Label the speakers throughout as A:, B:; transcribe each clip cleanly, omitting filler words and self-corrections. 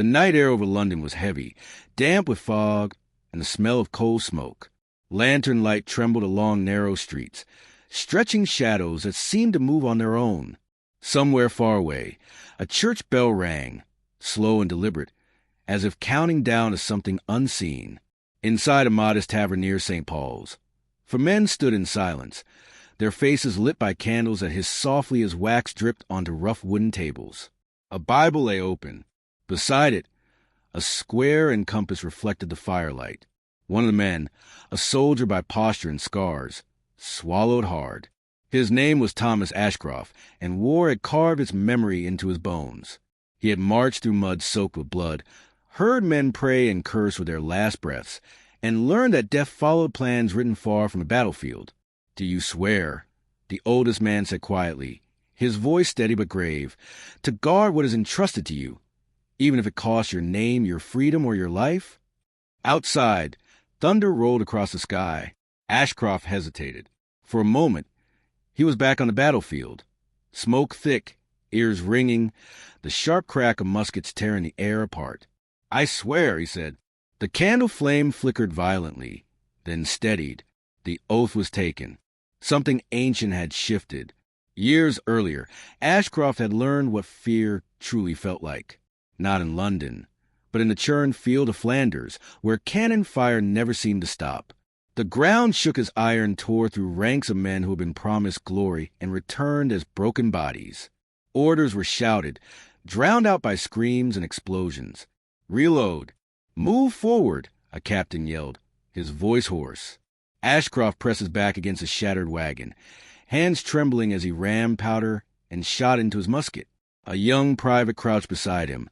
A: The night air over London was heavy, damp with fog and the smell of coal smoke. Lantern light trembled along narrow streets, stretching shadows that seemed to move on their own. Somewhere far away, a church bell rang, slow and deliberate, as if counting down to something unseen. Inside a modest tavern near St. Paul's, for men stood in silence, their faces lit by candles that hissed softly as wax dripped onto rough wooden tables. A Bible lay open. Beside it, a square and compass reflected the firelight. One of the men, a soldier by posture and scars, swallowed hard. His name was Thomas Ashcroft, and war had carved its memory into his bones. He had marched through mud soaked with blood, heard men pray and curse with their last breaths, and learned that death followed plans written far from the battlefield. "Do you swear," the oldest man said quietly, his voice steady but grave, "to guard what is entrusted to you, even if it costs your name, your freedom, or your life?" Outside, thunder rolled across the sky. Ashcroft hesitated. For a moment, he was back on the battlefield. Smoke thick, ears ringing, the sharp crack of muskets tearing the air apart. "I swear," he said. The candle flame flickered violently, then steadied. The oath was taken. Something ancient had shifted. Years earlier, Ashcroft had learned what fear truly felt like. Not in London, but in the churned field of Flanders, where cannon fire never seemed to stop. The ground shook as iron tore through ranks of men who had been promised glory and returned as broken bodies. Orders were shouted, drowned out by screams and explosions. "Reload! Move forward!" a captain yelled, his voice hoarse. Ashcroft pressed his back against a shattered wagon, hands trembling as he rammed powder and shot into his musket. A young private crouched beside him,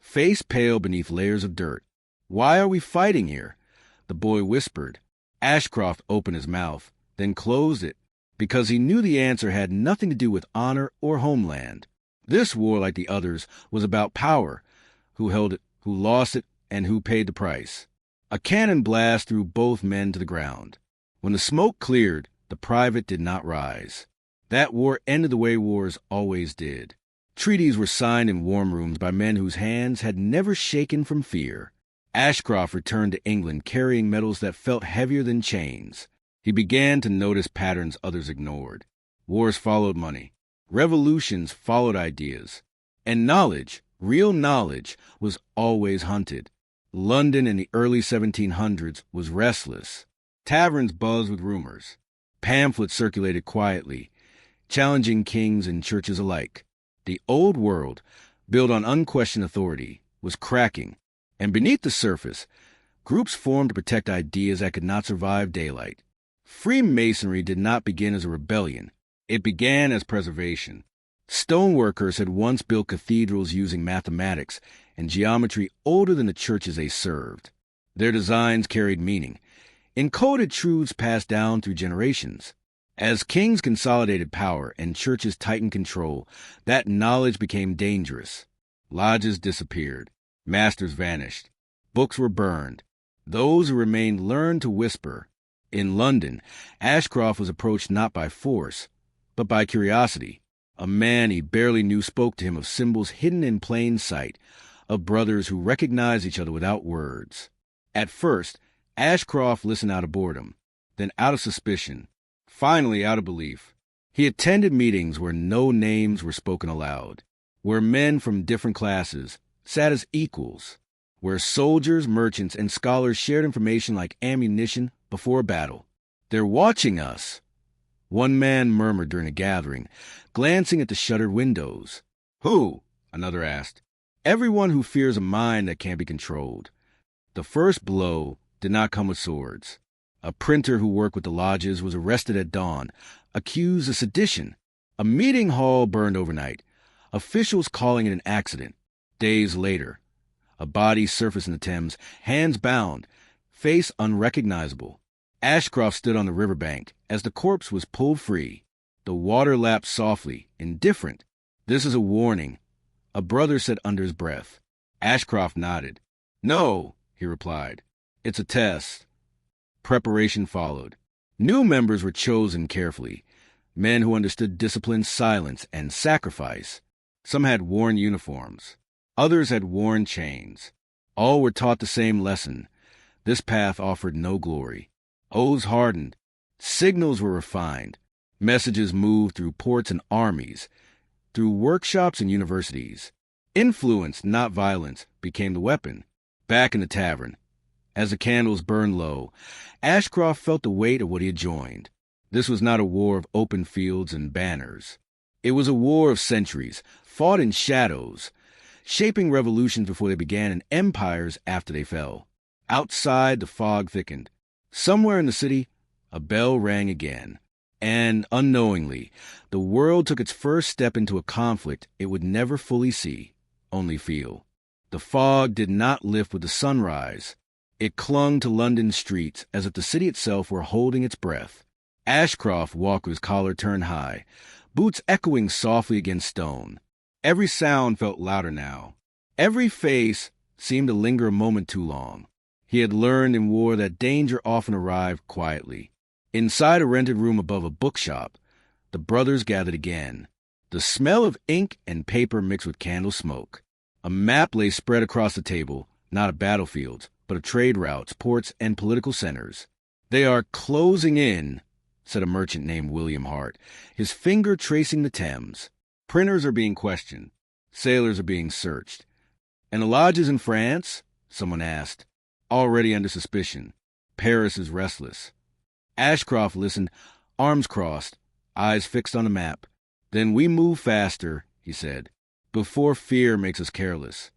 A: face pale beneath layers of dirt. "Why are we fighting here?" the boy whispered. Ashcroft opened his mouth, then closed it, because he knew the answer had nothing to do with honor or homeland. This war, like the others, was about power, who held it, who lost it, and who paid the price. A cannon blast threw both men to the ground. When the smoke cleared, the private did not rise. That war ended the way wars always did. Treaties were signed in warm rooms by men whose hands had never shaken from fear. Ashcroft returned to England carrying medals that felt heavier than chains. He began to notice patterns others ignored. Wars followed money. Revolutions followed ideas. And knowledge, real knowledge, was always hunted. London in the early 1700s was restless. Taverns buzzed with rumors. Pamphlets circulated quietly, challenging kings and churches alike. The old world, built on unquestioned authority, was cracking, and beneath the surface, groups formed to protect ideas that could not survive daylight. Freemasonry did not begin as a rebellion. It began as preservation. Stoneworkers had once built cathedrals using mathematics and geometry older than the churches they served. Their designs carried meaning, encoded truths passed down through generations. As kings consolidated power and churches tightened control, that knowledge became dangerous. Lodges disappeared. Masters vanished. Books were burned. Those who remained learned to whisper. In London, Ashcroft was approached not by force, but by curiosity. A man he barely knew spoke to him of symbols hidden in plain sight, of brothers who recognized each other without words. At first, Ashcroft listened out of boredom, then out of suspicion, finally out of belief. He attended meetings where no names were spoken aloud, where men from different classes sat as equals, where soldiers, merchants, and scholars shared information like ammunition before a battle. "They're watching us," one man murmured during a gathering, glancing at the shuttered windows. "Who?" another asked. "Everyone who fears a mind that can't be controlled." The first blow did not come with swords. A printer who worked with the lodges was arrested at dawn, accused of sedition. A meeting hall burned overnight, officials calling it an accident. Days later, a body surfaced in the Thames, hands bound, face unrecognizable. Ashcroft stood on the riverbank as the corpse was pulled free. The water lapped softly, indifferent. "This is a warning," a brother said under his breath. Ashcroft nodded. "No," he replied. "It's a test." Preparation followed. New members were chosen carefully, men who understood discipline, silence, and sacrifice. Some had worn uniforms. Others had worn chains. All were taught the same lesson. This path offered no glory. Oaths hardened. Signals were refined. Messages moved through ports and armies, through workshops and universities. Influence, not violence, became the weapon. Back in the tavern, as the candles burned low, Ashcroft felt the weight of what he had joined. This was not a war of open fields and banners. It was a war of centuries, fought in shadows, shaping revolutions before they began and empires after they fell. Outside, the fog thickened. Somewhere in the city, a bell rang again. And, unknowingly, the world took its first step into a conflict it would never fully see, only feel. The fog did not lift with the sunrise. It clung to London's streets as if the city itself were holding its breath. Ashcroft walked with his collar turned high, boots echoing softly against stone. Every sound felt louder now. Every face seemed to linger a moment too long. He had learned in war that danger often arrived quietly. Inside a rented room above a bookshop, the brothers gathered again. The smell of ink and paper mixed with candle smoke. A map lay spread across the table, not of battlefields, but of trade routes, ports, and political centers. "They are closing in," said a merchant named William Hart, his finger tracing the Thames. "Printers are being questioned. Sailors are being searched. And the lodges in France?" someone asked. "Already under suspicion. Paris is restless." Ashcroft listened, arms crossed, eyes fixed on the map. "Then we move faster," he said, "before fear makes us careless."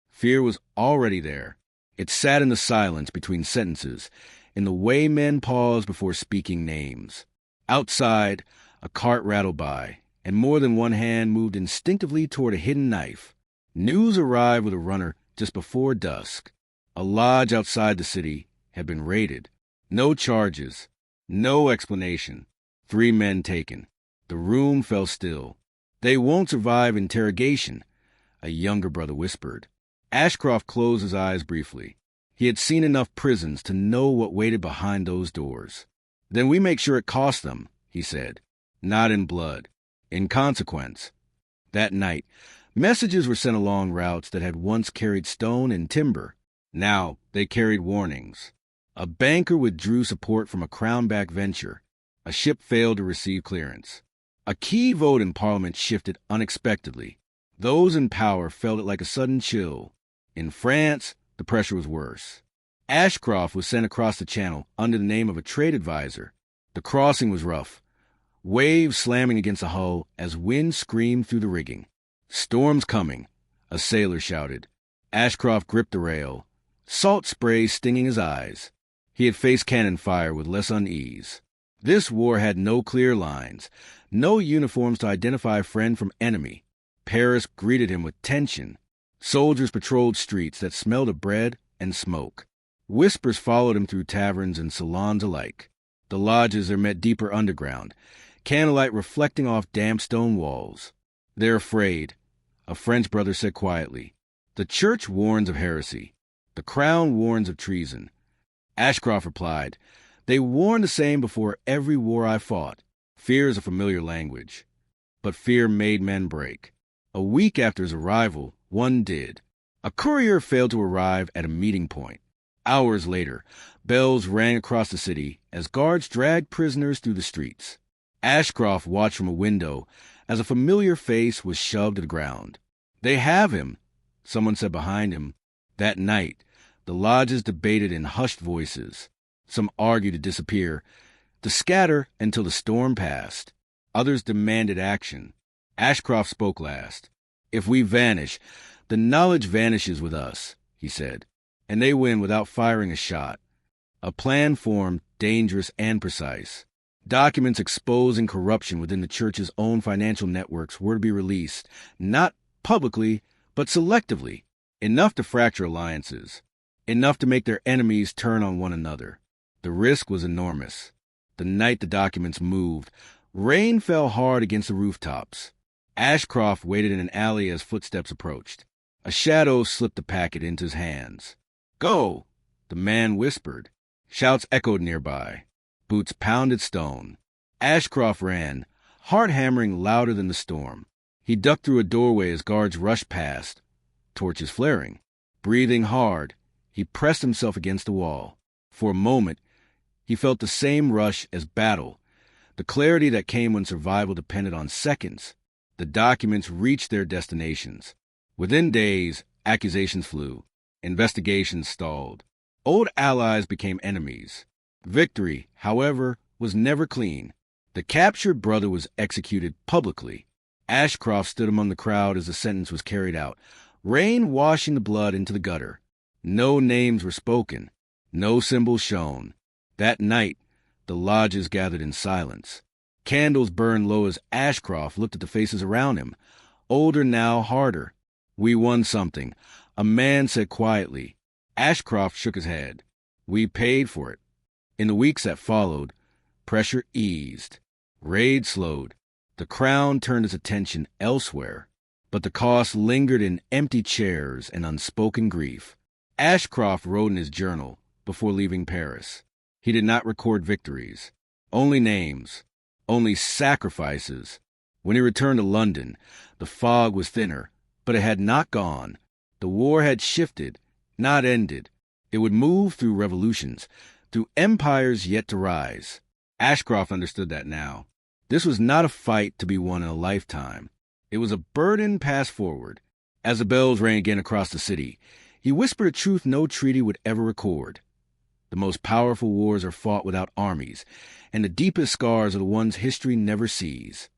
A: Fear was already there. It sat in the silence between sentences, in the way men paused before speaking names. Outside, a cart rattled by, and more than one hand moved instinctively toward a hidden knife. News arrived with a runner just before dusk. A lodge outside the city had been raided. No charges. No explanation. 3 men taken. The room fell still. "They won't survive interrogation," a younger brother whispered. Ashcroft closed his eyes briefly. He had seen enough prisons to know what waited behind those doors. "Then we make sure it costs them," he said. "Not in blood. In consequence." That night, messages were sent along routes that had once carried stone and timber. Now they carried warnings. A banker withdrew support from a crown-backed venture. A ship failed to receive clearance. A key vote in Parliament shifted unexpectedly. Those in power felt it like a sudden chill. In France, the pressure was worse. Ashcroft was sent across the channel under the name of a trade advisor. The crossing was rough. Waves slamming against the hull as wind screamed through the rigging. "Storm's coming," a sailor shouted. Ashcroft gripped the rail, salt spray stinging his eyes. He had faced cannon fire with less unease. This war had no clear lines, no uniforms to identify friend from enemy. Paris greeted him with tension. Soldiers patrolled streets that smelled of bread and smoke. Whispers followed him through taverns and salons alike. The lodges are met deeper underground, candlelight reflecting off damp stone walls. "They're afraid," a French brother said quietly. "The church warns of heresy. The crown warns of treason." Ashcroft replied, "They warned the same before every war I fought." Fear is a familiar language. But fear made men break. A week after his arrival, one did. A courier failed to arrive at a meeting point. Hours later, bells rang across the city as guards dragged prisoners through the streets. Ashcroft watched from a window as a familiar face was shoved to the ground. "They have him," someone said behind him. That night, the lodges debated in hushed voices. Some argued to disappear, to scatter until the storm passed. Others demanded action. Ashcroft spoke last. "If we vanish, the knowledge vanishes with us," he said, "and they win without firing a shot." A plan formed, dangerous and precise. Documents exposing corruption within the church's own financial networks were to be released, not publicly, but selectively, enough to fracture alliances, enough to make their enemies turn on one another. The risk was enormous. The night the documents moved, rain fell hard against the rooftops. Ashcroft waited in an alley as footsteps approached. A shadow slipped the packet into his hands. "Go!" the man whispered. Shouts echoed nearby. Boots pounded stone. Ashcroft ran, heart hammering louder than the storm. He ducked through a doorway as guards rushed past. torches flaring. Breathing hard, he pressed himself against the wall. For a moment, he felt the same rush as battle, the clarity that came when survival depended on seconds. The documents reached their destinations. Within days, accusations flew. Investigations stalled. Old allies became enemies. Victory, however, was never clean. The captured brother was executed publicly. Ashcroft stood among the crowd as the sentence was carried out, rain washing the blood into the gutter. No names were spoken, no symbols shown. That night, the lodges gathered in silence. Candles burned low as Ashcroft looked at the faces around him, older now, harder. "We won something," a man said quietly. Ashcroft shook his head. "We paid for it." In the weeks that followed, pressure eased. Raid slowed. The Crown turned its attention elsewhere. But the cost lingered in empty chairs and unspoken grief. Ashcroft wrote in his journal before leaving Paris. He did not record victories, only names, only sacrifices. When he returned to London, the fog was thinner, but it had not gone. The war had shifted, not ended. It would move through revolutions, through empires yet to rise. Ashcroft understood that now. This was not a fight to be won in a lifetime. It was a burden passed forward. As the bells rang again across the city, he whispered a truth no treaty would ever record. The most powerful wars are fought without armies, and the deepest scars are the ones history never sees.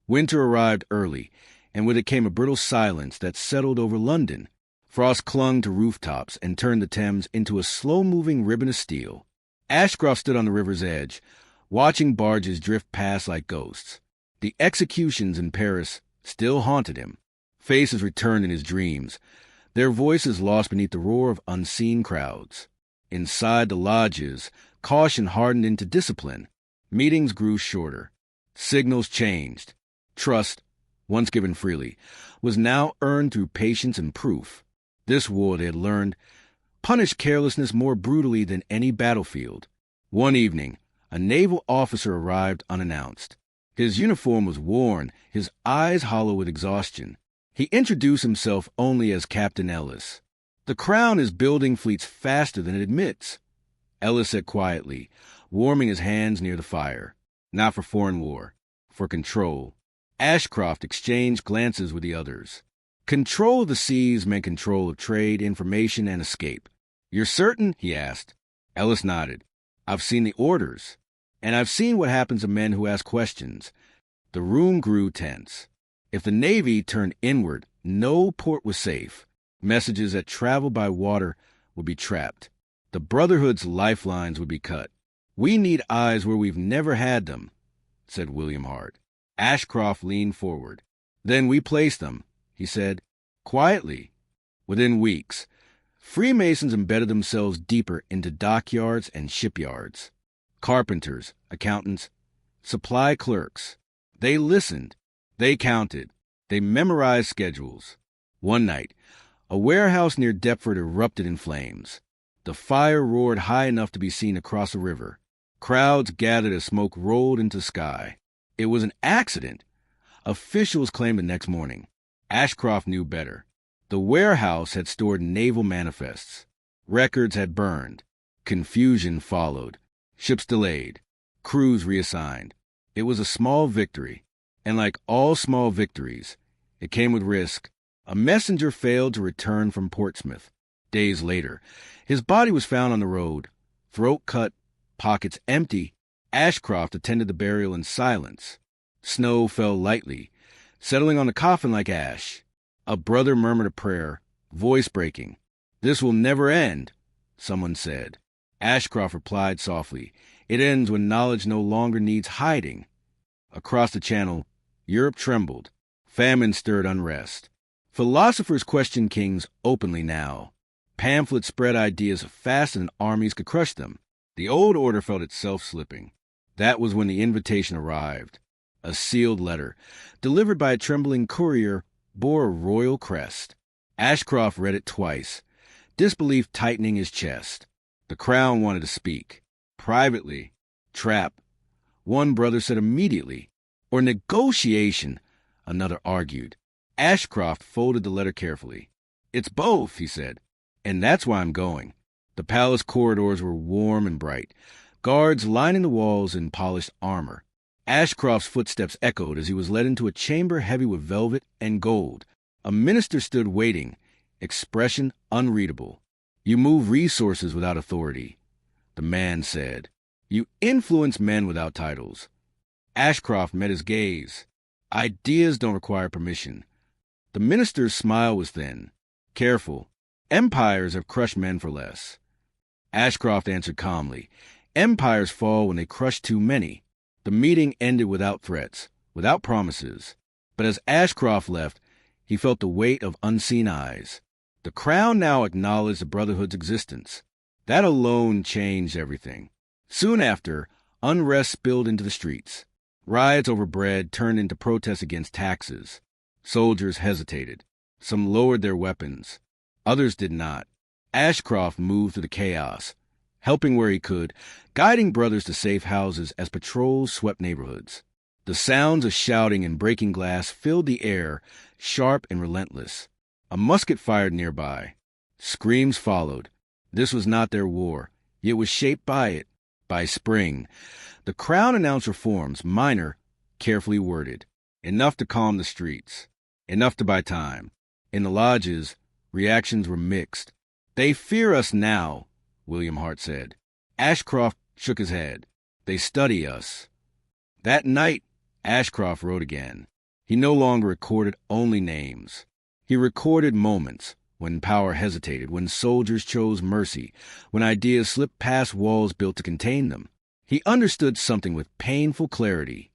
A: Winter arrived early, and with it came a brittle silence that settled over London. Frost clung to rooftops and turned the Thames into a slow-moving ribbon of steel. Ashcroft stood on the river's edge, watching barges drift past like ghosts. The executions in Paris still haunted him. Faces returned in his dreams, their voices lost beneath the roar of unseen crowds. Inside the lodges, caution hardened into discipline. Meetings grew shorter. Signals changed. Trust, once given freely, was now earned through patience and proof. This war, they had learned, punished carelessness more brutally than any battlefield. One evening, a naval officer arrived unannounced. His uniform was worn, his eyes hollow with exhaustion. He introduced himself only as Captain Ellis. "The Crown is building fleets faster than it admits," Ellis said quietly, warming his hands near the fire. "Not for foreign war, for control." Ashcroft exchanged glances with the others. Control of the seas meant control of trade, information, and escape. "You're certain?" he asked. Ellis nodded. "I've seen the orders, and I've seen what happens to men who ask questions." The room grew tense. If the Navy turned inward, no port was safe. Messages that traveled by water would be trapped. The Brotherhood's lifelines would be cut. "We need eyes where we've never had them," said William Hart. Ashcroft leaned forward. "Then we place them," he said, quietly. Within weeks, Freemasons embedded themselves deeper into dockyards and shipyards. Carpenters, accountants, supply clerks. They listened. They counted. They memorized schedules. One night, a warehouse near Deptford erupted in flames. The fire roared high enough to be seen across the river. Crowds gathered as smoke rolled into the sky. It was an accident, officials claimed the next morning. Ashcroft knew better. The warehouse had stored naval manifests. Records had burned. Confusion followed. Ships delayed. Crews reassigned. It was a small victory, and like all small victories, it came with risk. A messenger failed to return from Portsmouth. Days later, his body was found on the road, throat cut, pockets empty. Ashcroft attended the burial in silence. Snow fell lightly, settling on the coffin like ash. A brother murmured a prayer, voice breaking. "This will never end," someone said. Ashcroft replied softly, "It ends when knowledge no longer needs hiding." Across the channel, Europe trembled. Famine stirred unrest. Philosophers questioned kings openly now. Pamphlets spread ideas faster than armies could crush them. The old order felt itself slipping. That was when the invitation arrived. A sealed letter, delivered by a trembling courier, bore a royal crest. Ashcroft read it twice, disbelief tightening his chest. The Crown wanted to speak. Privately. Trap. One brother said immediately. Or negotiation, another argued. Ashcroft folded the letter carefully. It's both, he said. And that's why I'm going. The palace corridors were warm and bright, guards lining the walls in polished armor. Ashcroft's footsteps echoed as he was led into a chamber heavy with velvet and gold. A minister stood waiting, expression unreadable. You move resources without authority, the man said. You influence men without titles. Ashcroft met his gaze. Ideas don't require permission. The minister's smile was thin. Careful. Empires have crushed men for less. Ashcroft answered calmly. Empires fall when they crush too many. The meeting ended without threats, without promises. But as Ashcroft left, he felt the weight of unseen eyes. The crown now acknowledged the Brotherhood's existence. That alone changed everything. Soon after, unrest spilled into the streets. Riots over bread turned into protests against taxes. Soldiers hesitated. Some lowered their weapons. Others did not. Ashcroft moved through the chaos, helping where he could, guiding brothers to safe houses as patrols swept neighborhoods. The sounds of shouting and breaking glass filled the air, sharp and relentless. A musket fired nearby. Screams followed. This was not their war. It was shaped by it. By spring, the Crown announced reforms, minor, carefully worded. Enough to calm the streets. Enough to buy time. In the lodges, reactions were mixed. They fear us now, William Hart said. Ashcroft shook his head. They study us. That night, Ashcroft wrote again. He no longer recorded only names. He recorded moments, when power hesitated, when soldiers chose mercy, when ideas slipped past walls built to contain them. He understood something with painful clarity.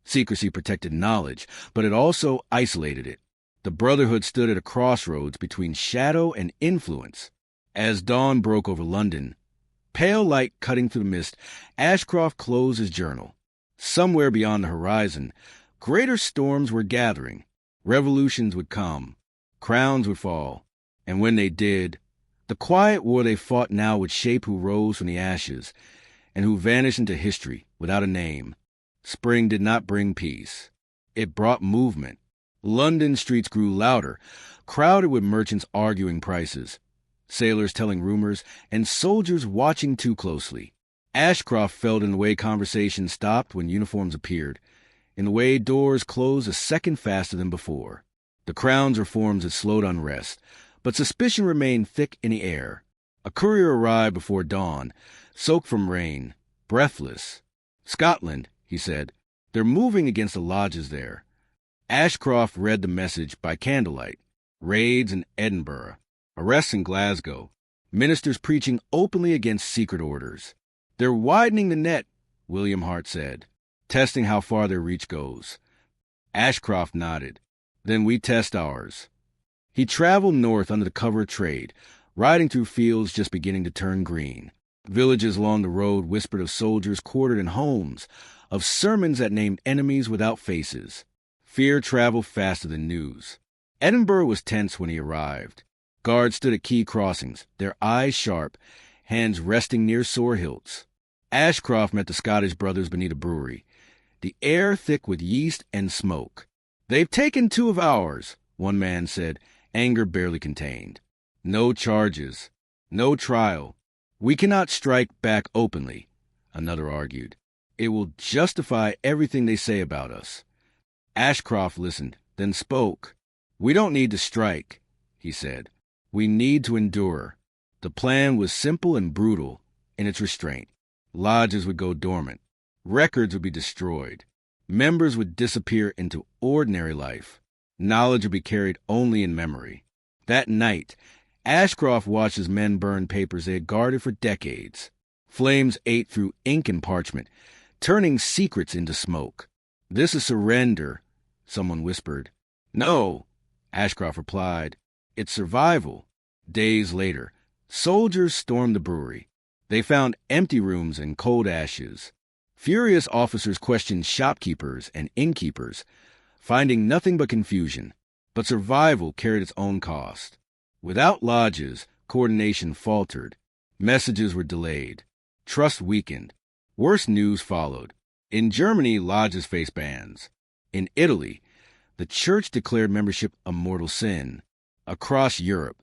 A: Secrecy protected knowledge, but it also isolated it. The Brotherhood stood at a crossroads between shadow and influence. As dawn broke over London, pale light cutting through the mist, Ashcroft closed his journal. Somewhere beyond the horizon, greater storms were gathering. Revolutions would come. Crowns would fall. And when they did, the quiet war they fought now would shape who rose from the ashes and who vanished into history without a name. Spring did not bring peace. It brought movement. London streets grew louder, crowded with merchants arguing prices, sailors telling rumors, and soldiers watching too closely. Ashcroft felt in the way conversation stopped when uniforms appeared, in the way doors closed a second faster than before. The Crown's reforms had slowed unrest, but suspicion remained thick in the air. A courier arrived before dawn, soaked from rain, breathless. Scotland, he said. They're moving against the lodges there. Ashcroft read the message by candlelight. Raids in Edinburgh. Arrests in Glasgow. Ministers preaching openly against secret orders. They're widening the net, William Hart said, testing how far their reach goes. Ashcroft nodded. Then we test ours. He traveled north under the cover of trade, riding through fields just beginning to turn green. Villages along the road whispered of soldiers quartered in homes, of sermons that named enemies without faces. Fear traveled faster than news. Edinburgh was tense when he arrived. Guards stood at key crossings, their eyes sharp, hands resting near sore hilts. Ashcroft met the Scottish brothers beneath a brewery, the air thick with yeast and smoke. They've taken 2 of ours, one man said, anger barely contained. No charges. No trial. We cannot strike back openly, another argued. It will justify everything they say about us. Ashcroft listened, then spoke. We don't need to strike, he said. We need to endure. The plan was simple and brutal in its restraint. Lodges would go dormant. Records would be destroyed. Members would disappear into ordinary life. Knowledge would be carried only in memory. That night, Ashcroft watched as men burned papers they had guarded for decades. Flames ate through ink and parchment, turning secrets into smoke. This is surrender, someone whispered. No, Ashcroft replied. It's survival. Days later, soldiers stormed the brewery. They found empty rooms and cold ashes. Furious officers questioned shopkeepers and innkeepers, finding nothing but confusion. But survival carried its own cost. Without lodges, coordination faltered. Messages were delayed. Trust weakened. Worse news followed. In Germany, lodges faced bans. In Italy, the church declared membership a mortal sin. Across Europe,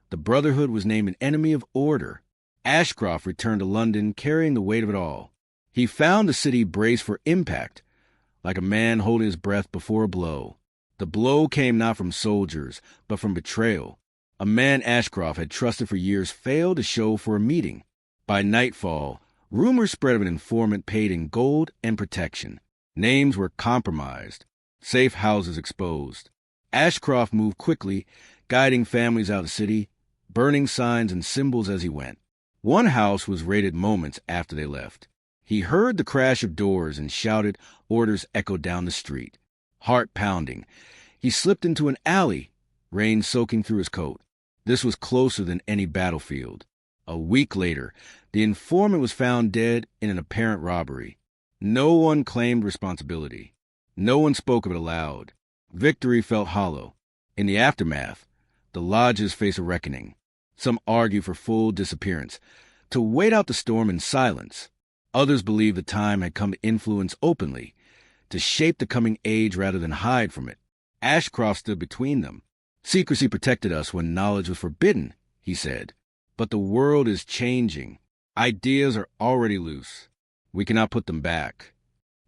A: the Brotherhood was named an enemy of order. Ashcroft returned to London carrying the weight of it all. He found the city braced for impact, like a man holding his breath before a blow. The blow came not from soldiers, but from betrayal. A man Ashcroft had trusted for years failed to show for a meeting. By nightfall, rumors spread of an informant paid in gold and protection. Names were compromised, safe houses exposed. Ashcroft moved quickly, guiding families out of the city, burning signs and symbols as he went. One house was raided moments after they left. He heard the crash of doors and shouted orders echoed down the street. Heart pounding, he slipped into an alley, rain soaking through his coat. This was closer than any battlefield. A week later, the informant was found dead in an apparent robbery. No one claimed responsibility. No one spoke of it aloud. Victory felt hollow. In the aftermath, the lodges face a reckoning. Some argue for full disappearance, to wait out the storm in silence. Others believe the time had come to influence openly, to shape the coming age rather than hide from it. Ashcroft stood between them. Secrecy protected us when knowledge was forbidden, he said. But the world is changing. Ideas are already loose. We cannot put them back.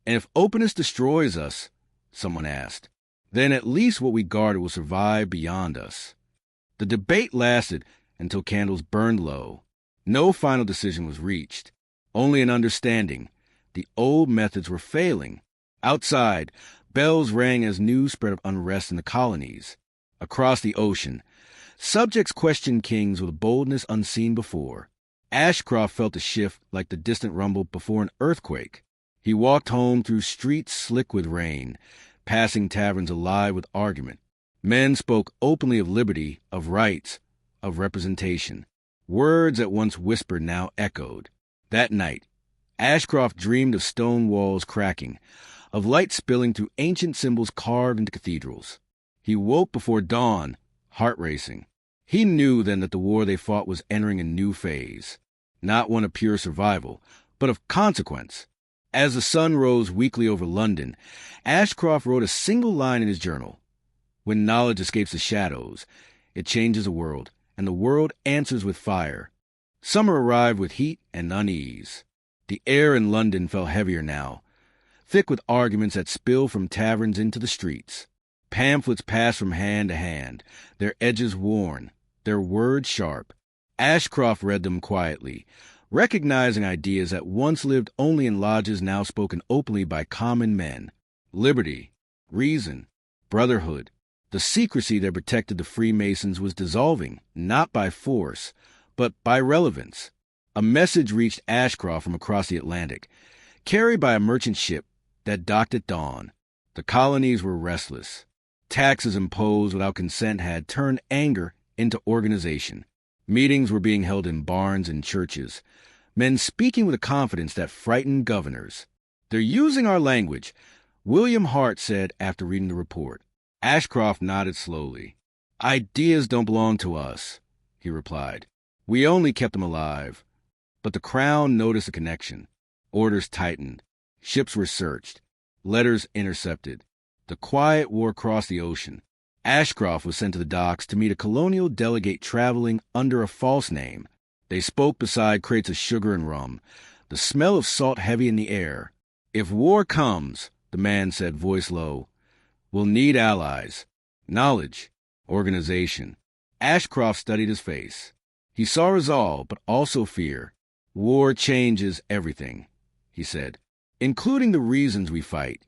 A: And if openness destroys us, someone asked, then at least what we guarded will survive beyond us. The debate lasted until candles burned low. No final decision was reached. Only an understanding. The old methods were failing. Outside, bells rang as news spread of unrest in the colonies. Across the ocean, subjects questioned kings with a boldness unseen before. Ashcroft felt a shift like the distant rumble before an earthquake. He walked home through streets slick with rain, passing taverns alive with argument. Men spoke openly of liberty, of rights, of representation. Words at once whispered now echoed. That night, Ashcroft dreamed of stone walls cracking, of light spilling through ancient symbols carved into cathedrals. He woke before dawn, heart racing. He knew then that the war they fought was entering a new phase, not one of pure survival, but of consequence. As the sun rose weakly over London, Ashcroft wrote a single line in his journal. When knowledge escapes the shadows, it changes the world, and the world answers with fire. Summer arrived with heat and unease. The air in London felt heavier now, thick with arguments that spilled from taverns into the streets. Pamphlets passed from hand to hand, their edges worn, their words sharp. Ashcroft read them quietly, recognizing ideas that once lived only in lodges now spoken openly by common men. Liberty, reason, brotherhood. The secrecy that protected the Freemasons was dissolving, not by force, but by relevance. A message reached Ashcroft from across the Atlantic, carried by a merchant ship that docked at dawn. The colonies were restless. Taxes imposed without consent had turned anger into organization. Meetings were being held in barns and churches, men speaking with a confidence that frightened governors. "They're using our language," William Hart said after reading the report. Ashcroft nodded slowly. "Ideas don't belong to us," he replied. "We only kept them alive." But the Crown noticed a connection. Orders tightened. Ships were searched. Letters intercepted. The quiet war across the ocean. Ashcroft was sent to the docks to meet a colonial delegate traveling under a false name. They spoke beside crates of sugar and rum, the smell of salt heavy in the air. "If war comes," the man said, voice low, "we'll need allies, knowledge, organization." Ashcroft studied his face. He saw resolve, but also fear. "War changes everything," he said, "including the reasons we fight."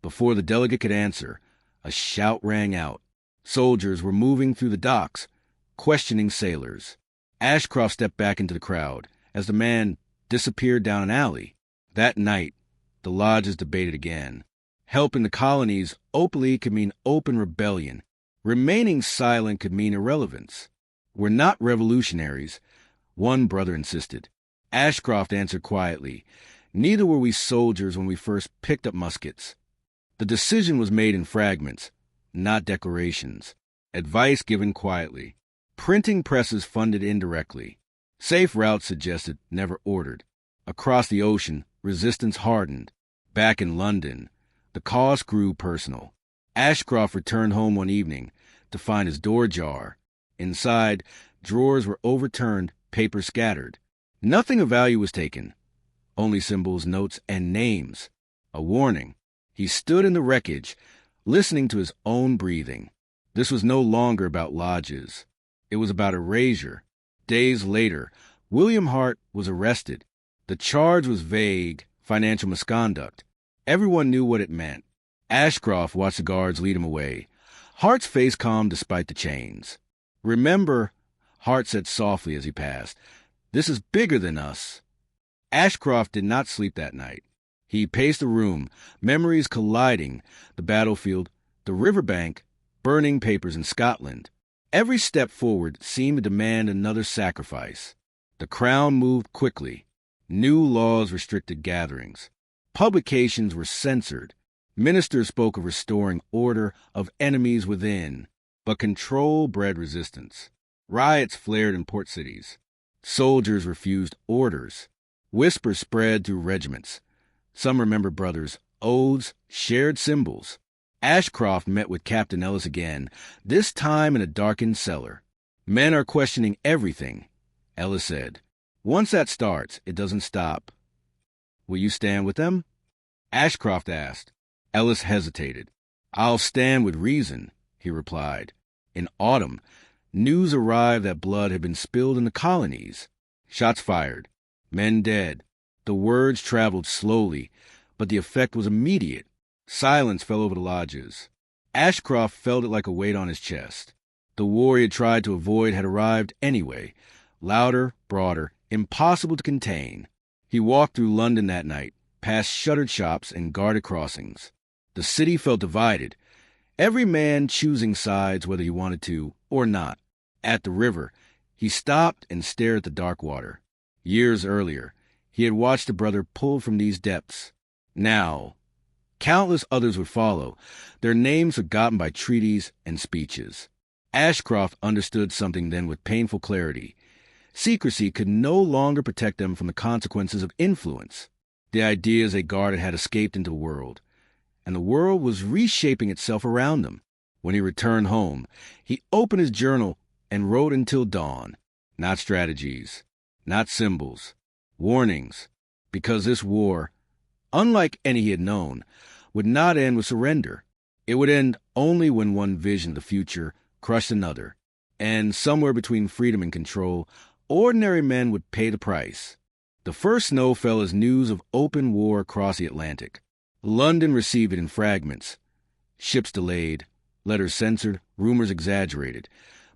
A: Before the delegate could answer, a shout rang out. Soldiers were moving through the docks, questioning sailors. Ashcroft stepped back into the crowd as the man disappeared down an alley. That night, the lodges debated again. Helping the colonies openly could mean open rebellion. Remaining silent could mean irrelevance. "We're not revolutionaries," one brother insisted. Ashcroft answered quietly, "Neither were we soldiers when we first picked up muskets." The decision was made in fragments, not declarations. Advice given quietly. Printing presses funded indirectly. Safe routes suggested, never ordered. Across the ocean, resistance hardened. Back in London, the cause grew personal. Ashcroft returned home one evening, to find his door ajar. Inside, drawers were overturned, paper scattered. Nothing of value was taken, only symbols, notes, and names. A warning. He stood in the wreckage, listening to his own breathing. This was no longer about lodges. It was about erasure. Days later, William Hart was arrested. The charge was vague, financial misconduct. Everyone knew what it meant. Ashcroft watched the guards lead him away. Hart's face calmed despite the chains. "Remember," Hart said softly as he passed, "this is bigger than us." Ashcroft did not sleep that night. He paced the room, memories colliding, the battlefield, the riverbank, burning papers in Scotland. Every step forward seemed to demand another sacrifice. The Crown moved quickly. New laws restricted gatherings. Publications were censored. Ministers spoke of restoring order, of enemies within. But control bred resistance. Riots flared in port cities. Soldiers refused orders. Whispers spread through regiments. Some remember brothers, oaths, shared symbols. Ashcroft met with Captain Ellis again, this time in a darkened cellar. "Men are questioning everything," Ellis said. "Once that starts, it doesn't stop." "Will you stand with them?" Ashcroft asked. Ellis hesitated. "I'll stand with reason," he replied. In autumn, news arrived that blood had been spilled in the colonies. Shots fired. Men dead. The words traveled slowly, but the effect was immediate. Silence fell over the lodges. Ashcroft felt it like a weight on his chest. The war he had tried to avoid had arrived anyway, louder, broader, impossible to contain. He walked through London that night, past shuttered shops and guarded crossings. The city felt divided, every man choosing sides whether he wanted to or not. At the river, he stopped and stared at the dark water. Years earlier, he had watched a brother pulled from these depths. Now, countless others would follow, their names forgotten by treaties and speeches. Ashcroft understood something then with painful clarity. Secrecy could no longer protect them from the consequences of influence. The ideas they guarded had escaped into the world, and the world was reshaping itself around them. When he returned home, he opened his journal and wrote until dawn. Not strategies, not symbols, warnings, because this war, unlike any he had known, would not end with surrender. It would end only when one vision of the future crushed another, and somewhere between freedom and control, ordinary men would pay the price. The first snow fell as news of open war across the Atlantic. London received it in fragments. Ships delayed, letters censored, rumors exaggerated.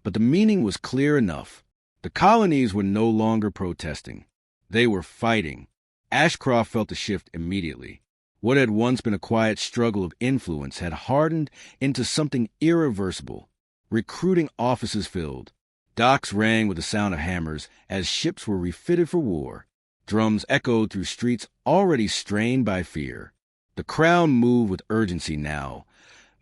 A: But the meaning was clear enough. The colonies were no longer protesting. They were fighting. Ashcroft felt the shift immediately. What had once been a quiet struggle of influence had hardened into something irreversible. Recruiting offices filled. Docks rang with the sound of hammers as ships were refitted for war. Drums echoed through streets already strained by fear. The Crown moved with urgency now,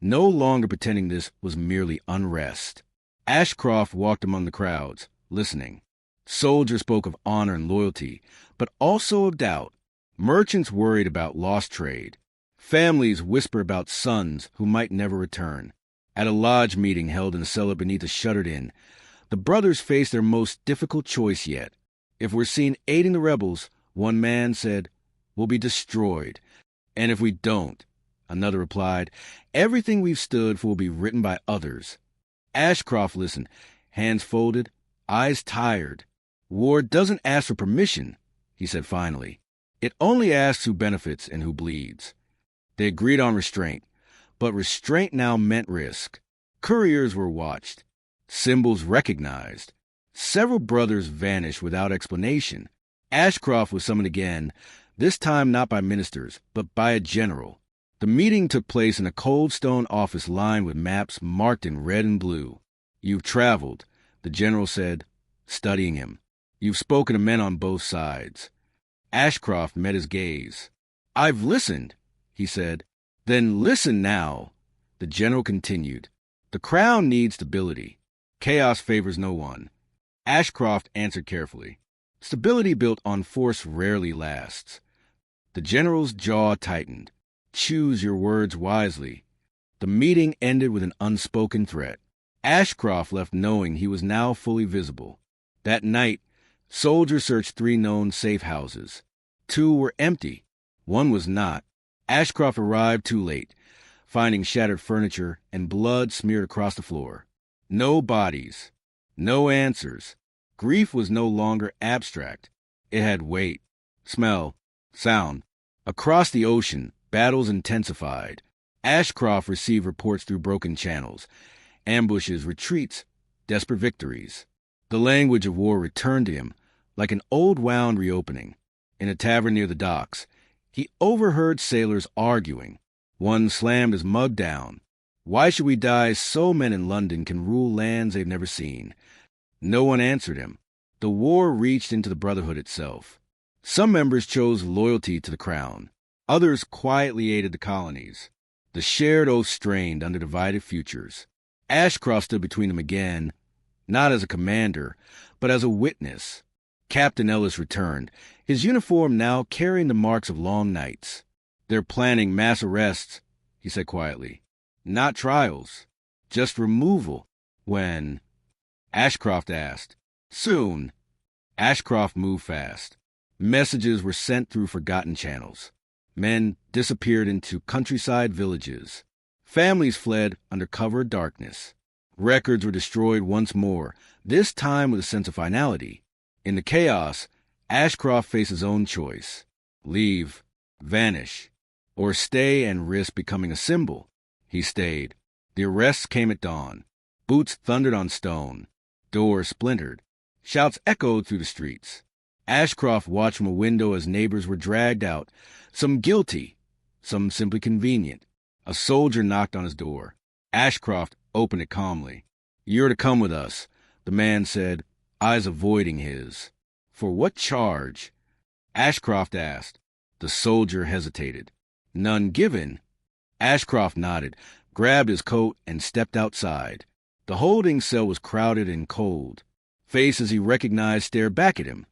A: no longer pretending this was merely unrest. Ashcroft walked among the crowds, listening. Soldiers spoke of honor and loyalty, but also of doubt. Merchants worried about lost trade. Families whispered about sons who might never return. At a lodge meeting held in a cellar beneath a shuttered inn, the brothers faced their most difficult choice yet. "If we're seen aiding the rebels," one man said, "we'll be destroyed. And if we don't," another replied, "everything we've stood for will be written by others." Ashcroft listened, hands folded, eyes tired. "War doesn't ask for permission," he said finally. "It only asks who benefits and who bleeds." They agreed on restraint, but restraint now meant risk. Couriers were watched, symbols recognized. Several brothers vanished without explanation. Ashcroft was summoned again, this time not by ministers, but by a general. The meeting took place in a cold stone office lined with maps marked in red and blue. "You've traveled," the general said, studying him. "You've spoken to men on both sides." Ashcroft met his gaze. "I've listened," he said. "Then listen now," the general continued. "The Crown needs stability. Chaos favors no one." Ashcroft answered carefully. "Stability built on force rarely lasts." The general's jaw tightened. "Choose your words wisely." The meeting ended with an unspoken threat. Ashcroft left knowing he was now fully visible. That night, soldiers searched 3 known safe houses. 2 were empty. 1 was not. Ashcroft arrived too late, finding shattered furniture and blood smeared across the floor. No bodies. No answers. Grief was no longer abstract. It had weight, smell, sound. Across the ocean, battles intensified. Ashcroft received reports through broken channels. Ambushes, retreats, desperate victories. The language of war returned to him, like an old wound reopening. In a tavern near the docks, he overheard sailors arguing. One slammed his mug down. Why should we die so men in London can rule lands they've never seen? No one answered him. The war reached into the Brotherhood itself. Some members chose loyalty to the crown. Others quietly aided the colonies. The shared oath strained under divided futures. Ashcroft stood between them again, not as a commander, but as a witness. Captain Ellis returned, his uniform now carrying the marks of long nights. "They're planning mass arrests," he said quietly. "Not trials, just removal." "When?" Ashcroft asked. "Soon." Ashcroft moved fast. Messages were sent through forgotten channels. Men disappeared into countryside villages. Families fled under cover of darkness. Records were destroyed once more, this time with a sense of finality. In the chaos, Ashcroft faced his own choice: leave, vanish, or stay and risk becoming a symbol. He stayed. The arrests came at dawn. Boots thundered on stone. Doors splintered. Shouts echoed through the streets. Ashcroft watched from a window as neighbors were dragged out, some guilty, some simply convenient. A soldier knocked on his door. Ashcroft opened it calmly. "You're to come with us," the man said, eyes avoiding his. "For what charge?" Ashcroft asked. The soldier hesitated. "None given." Ashcroft nodded, grabbed his coat, and stepped outside. The holding cell was crowded and cold. Faces he recognized stared back at him.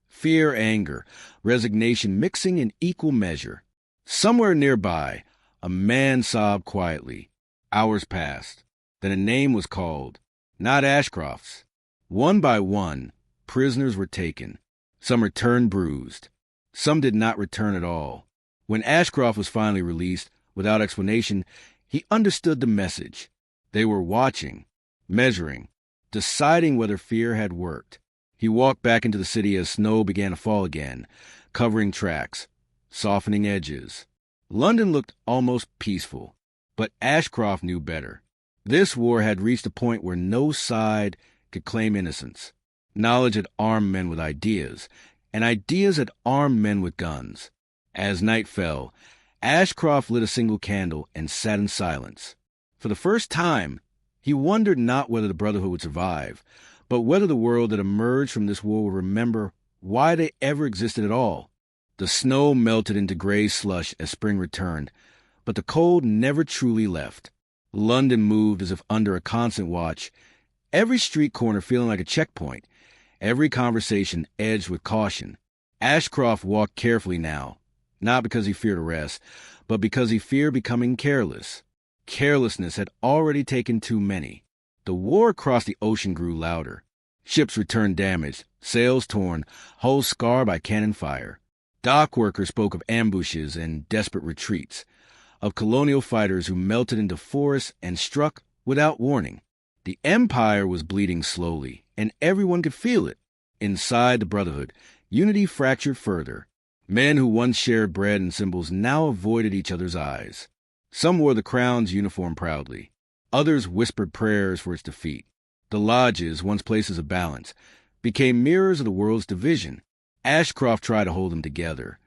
A: Fear, anger, resignation mixing in equal measure. Somewhere nearby, a man sobbed quietly. Hours passed. Then a name was called. Not Ashcroft's. One by one, prisoners were taken. Some returned bruised. Some did not return at all. When Ashcroft was finally released, without explanation, he understood the message. They were watching, measuring, deciding whether fear had worked. He walked back into the city as snow began to fall again, covering tracks, softening edges. London looked almost peaceful, but Ashcroft knew better. This war had reached a point where no side could claim innocence. Knowledge had armed men with ideas, and ideas had armed men with guns. As night fell, Ashcroft lit a single candle and sat in silence. For the first time, he wondered not whether the Brotherhood would survive, but whether the world that emerged from this war would remember why they ever existed at all. The snow melted into gray slush as spring returned, but the cold never truly left. London moved as if under a constant watch, every street corner feeling like a checkpoint, every conversation edged with caution. Ashcroft walked carefully now, not because he feared arrest, but because he feared becoming careless. Carelessness had already taken too many. The war across the ocean grew louder. Ships returned damaged, sails torn, hulls scarred by cannon fire. Dock workers spoke of ambushes and desperate retreats, of colonial fighters who melted into forests and struck without warning. The empire was bleeding slowly, and everyone could feel it. Inside the Brotherhood, unity fractured further. Men who once shared bread and symbols now avoided each other's eyes. Some wore the crown's uniform proudly. Others whispered prayers for its defeat. The lodges, once places of balance, became mirrors of the world's division. Ashcroft tried to hold them together,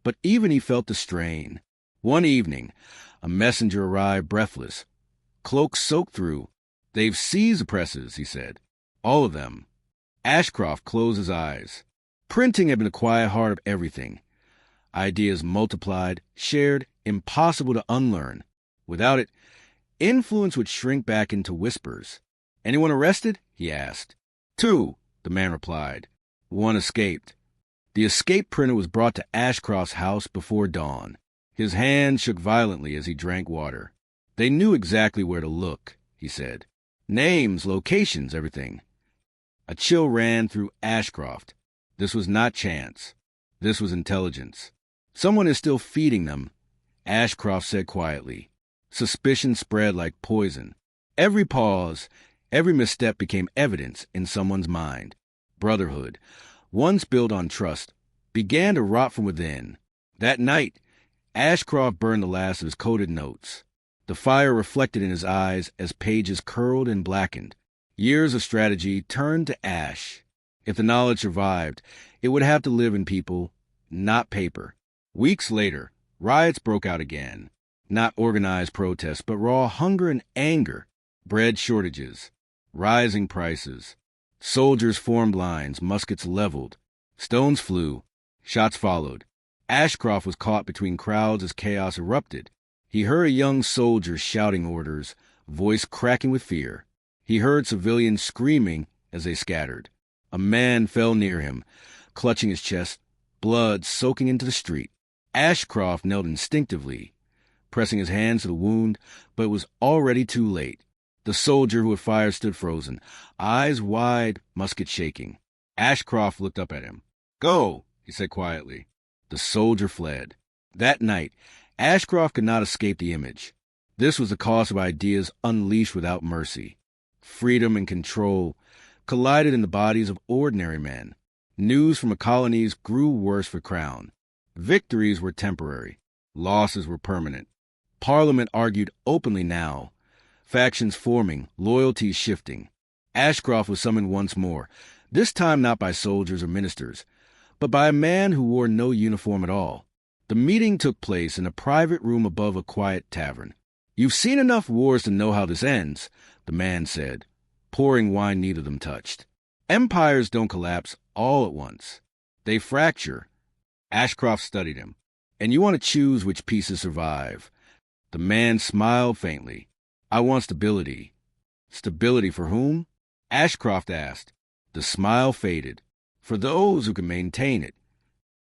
A: but even he felt the strain. One evening, a messenger arrived breathless, cloak soaked through. "They've seized the presses," he said. "All of them." Ashcroft closed his eyes. Printing had been the quiet heart of everything. Ideas multiplied, shared, impossible to unlearn. Without it, influence would shrink back into whispers. "Anyone arrested?" he asked. "2," the man replied. "One escaped." The escape printer was brought to Ashcroft's house before dawn. His hand shook violently as he drank water. "They knew exactly where to look," he said. Names, locations, everything. A chill ran through Ashcroft. This was not chance. This was intelligence. Someone is still feeding them, Ashcroft said quietly. Suspicion spread like poison. Every pause, every misstep became evidence in someone's mind. Brotherhood, once built on trust, began to rot from within. That night, Ashcroft burned the last of his coded notes. The fire reflected in his eyes as pages curled and blackened. Years of strategy turned to ash. If the knowledge survived, it would have to live in people, not paper. Weeks later, riots broke out again. Not organized protests, but raw hunger and anger. Bread shortages, rising prices. Soldiers formed lines, muskets leveled. Stones flew, shots followed. Ashcroft was caught between crowds as chaos erupted. He heard a young soldier shouting orders, voice cracking with fear. He heard civilians screaming as they scattered. A man fell near him, clutching his chest, blood soaking into the street. Ashcroft knelt instinctively, pressing his hands to the wound, but it was already too late. The soldier who had fired stood frozen, eyes wide, musket shaking. Ashcroft looked up at him. "Go," he said quietly. The soldier fled. That night, Ashcroft could not escape the image. This was the cost of ideas unleashed without mercy. Freedom and control collided in the bodies of ordinary men. News from the colonies grew worse for Crown. Victories were temporary. Losses were permanent. Parliament argued openly now. Factions forming, loyalties shifting. Ashcroft was summoned once more, this time not by soldiers or ministers, but by a man who wore no uniform at all. The meeting took place in a private room above a quiet tavern. "You've seen enough wars to know how this ends," the man said, pouring wine neither of them touched. "Empires don't collapse all at once. They fracture." Ashcroft studied him. "And you want to choose which pieces survive." The man smiled faintly. "I want stability." "Stability for whom?" Ashcroft asked. The smile faded. "For those who can maintain it."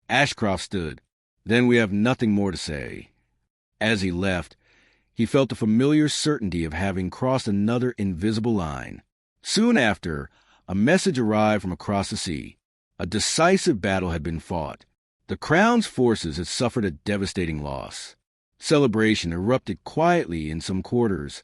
A: Ashcroft stood. "Then we have nothing more to say." As he left, he felt the familiar certainty of having crossed another invisible line. Soon after, a message arrived from across the sea. A decisive battle had been fought. The Crown's forces had suffered a devastating loss. Celebration erupted quietly in some quarters,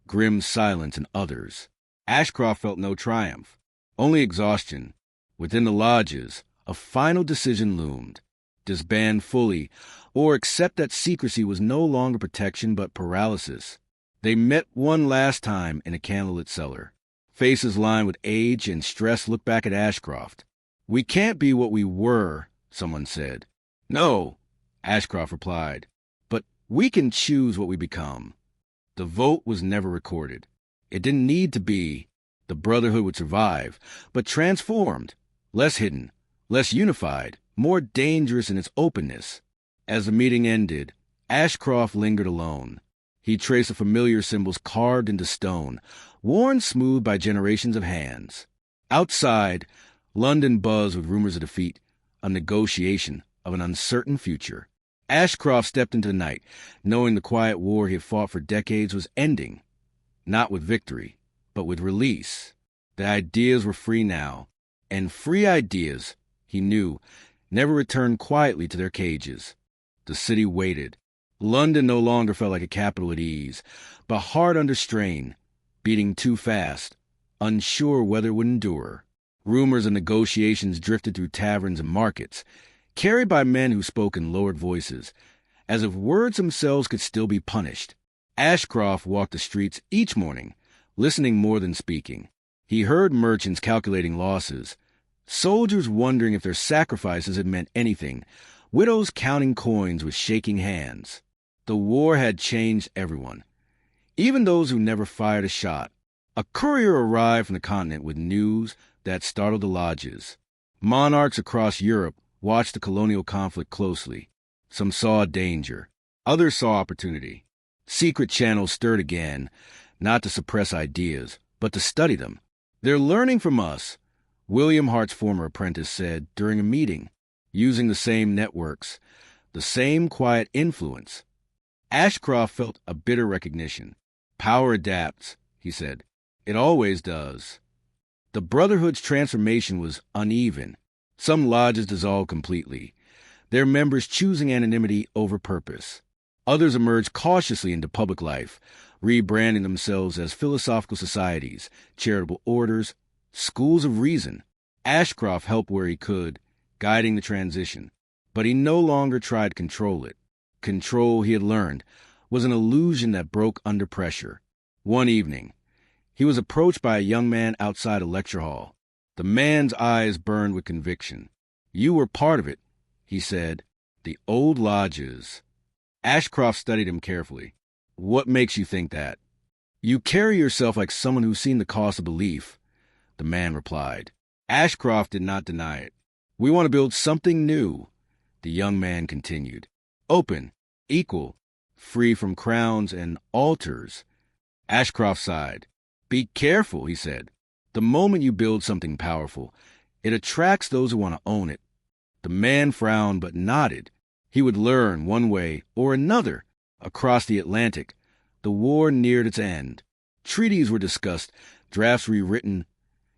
A: grim silence in others. Ashcroft felt no triumph, only exhaustion. Within the lodges, a final decision loomed. Disband fully, or accept that secrecy was no longer protection but paralysis. They met one last time in a candlelit cellar. Faces lined with age and stress looked back at Ashcroft. "We can't be what we were," someone said. "No," Ashcroft replied, "but we can choose what we become." The vote was never recorded. It didn't need to be. The Brotherhood would survive, but transformed, less hidden, less unified, more dangerous in its openness. As the meeting ended, Ashcroft lingered alone. He traced the familiar symbols carved into stone, worn smooth by generations of hands. Outside, London buzzed with rumors of defeat, a negotiation of an uncertain future. Ashcroft stepped into the night, knowing the quiet war he had fought for decades was ending. Not with victory, but with release. The ideas were free now, and free ideas, he knew, never returned quietly to their cages. The city waited. London no longer felt like a capital at ease, but hard under strain, beating too fast, unsure whether it would endure. Rumors of negotiations drifted through taverns and markets, carried by men who spoke in lowered voices, as if words themselves could still be punished. Ashcroft walked the streets each morning, listening more than speaking. He heard merchants calculating losses, soldiers wondering if their sacrifices had meant anything, widows counting coins with shaking hands. The war had changed everyone, even those who never fired a shot. A courier arrived from the continent with news that startled the lodges. Monarchs across Europe watched the colonial conflict closely. Some saw danger. Others saw opportunity. Secret channels stirred again, not to suppress ideas, but to study them. "They're learning from us," William Hart's former apprentice said during a meeting, using the same networks, the same quiet influence. Ashcroft felt a bitter recognition. "Power adapts," he said. It always does. The Brotherhood's transformation was uneven. Some lodges dissolved completely, their members choosing anonymity over purpose. Others emerged cautiously into public life, rebranding themselves as philosophical societies, charitable orders, schools of reason. Ashcroft helped where he could, guiding the transition, but he no longer tried to control it. Control, he had learned, was an illusion that broke under pressure. One evening, he was approached by a young man outside a lecture hall. The man's eyes burned with conviction. "You were part of it," he said. "The old lodges." Ashcroft studied him carefully. "What makes you think that?" "You carry yourself like someone who's seen the cost of belief," the man replied. Ashcroft did not deny it. "We want to build something new," the young man continued. "Open, equal, free from crowns and altars." Ashcroft sighed. "Be careful," he said. "The moment you build something powerful, it attracts those who want to own it." The man frowned but nodded. He would learn one way or another. Across the Atlantic, the war neared its end. Treaties were discussed, drafts rewritten,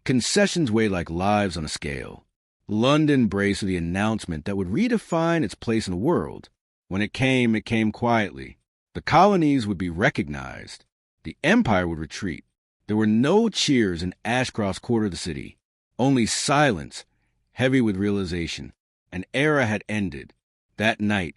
A: concessions weighed like lives on a scale. London braced for the announcement that would redefine its place in the world. When it came quietly. The colonies would be recognized. The empire would retreat. There were no cheers in Ashcroft's quarter of the city, only silence, heavy with realization. An era had ended. That night,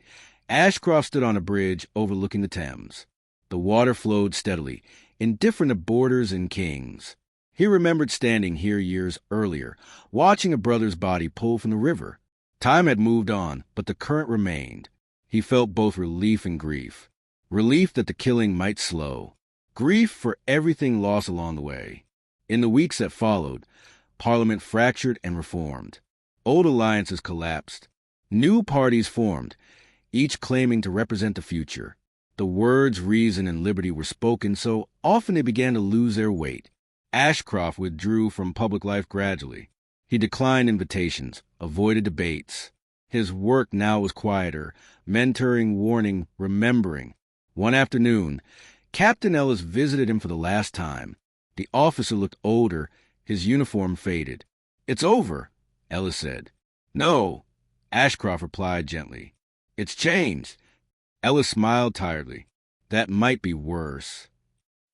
A: Ashcroft stood on a bridge overlooking the Thames. The water flowed steadily, indifferent to borders and kings. He remembered standing here years earlier, watching a brother's body pull from the river. Time had moved on, but the current remained. He felt both relief and grief. Relief that the killing might slow. Grief for everything lost along the way. In the weeks that followed, Parliament fractured and reformed. Old alliances collapsed. New parties formed, each claiming to represent the future. The words reason and liberty were spoken so often they began to lose their weight. Ashcroft withdrew from public life gradually. He declined invitations, avoided debates. His work now was quieter, mentoring, warning, remembering. One afternoon, Captain Ellis visited him for the last time. The officer looked older, his uniform faded. "It's over," Ellis said. "No," Ashcroft replied gently. "It's changed." Ellis smiled tiredly. "That might be worse."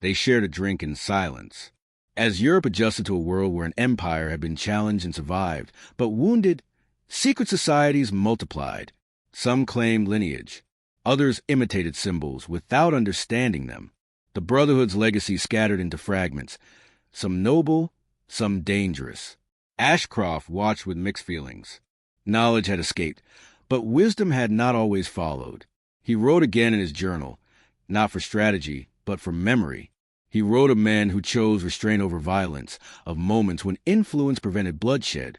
A: They shared a drink in silence. As Europe adjusted to a world where an empire had been challenged and survived, but wounded, secret societies multiplied. Some claimed lineage. Others imitated symbols without understanding them. The Brotherhood's legacy scattered into fragments, some noble, some dangerous. Ashcroft watched with mixed feelings. Knowledge had escaped, but wisdom had not always followed. He wrote again in his journal, not for strategy, but for memory. He wrote of men who chose restraint over violence, of moments when influence prevented bloodshed,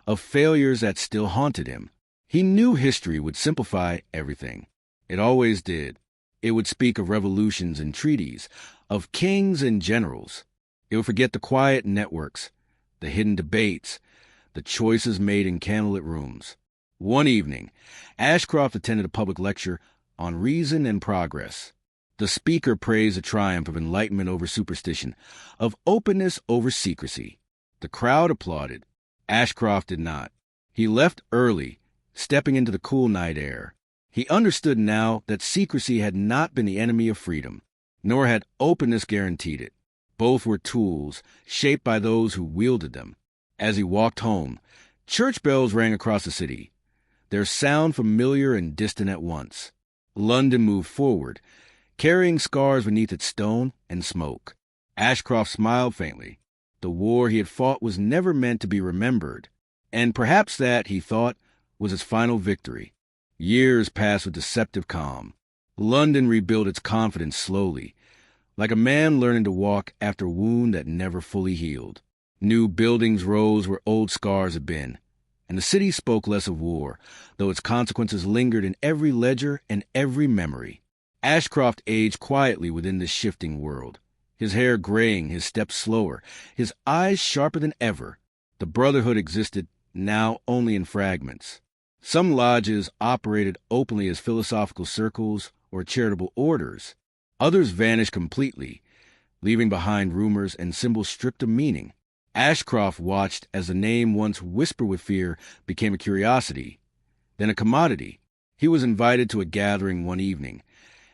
A: of failures that still haunted him. He knew history would simplify everything. It always did. It would speak of revolutions and treaties, of kings and generals. It would forget the quiet networks, the hidden debates, the choices made in candlelit rooms. One evening, Ashcroft attended a public lecture on reason and progress. The speaker praised the triumph of enlightenment over superstition, of openness over secrecy. The crowd applauded. Ashcroft did not. He left early, stepping into the cool night air. He understood now that secrecy had not been the enemy of freedom, nor had openness guaranteed it. Both were tools, shaped by those who wielded them. As he walked home, church bells rang across the city, their sound familiar and distant at once. London moved forward, carrying scars beneath its stone and smoke. Ashcroft smiled faintly. The war he had fought was never meant to be remembered, and perhaps that, he thought, was his final victory. Years passed with deceptive calm. London rebuilt its confidence slowly, like a man learning to walk after a wound that never fully healed. New buildings rose where old scars had been, and the city spoke less of war, though its consequences lingered in every ledger and every memory. Ashcroft aged quietly within this shifting world, his hair graying, his steps slower, his eyes sharper than ever. The Brotherhood existed now only in fragments. Some lodges operated openly as philosophical circles or charitable orders. Others vanished completely, leaving behind rumors and symbols stripped of meaning. Ashcroft watched as the name once whispered with fear became a curiosity, then a commodity. He was invited to a gathering one evening,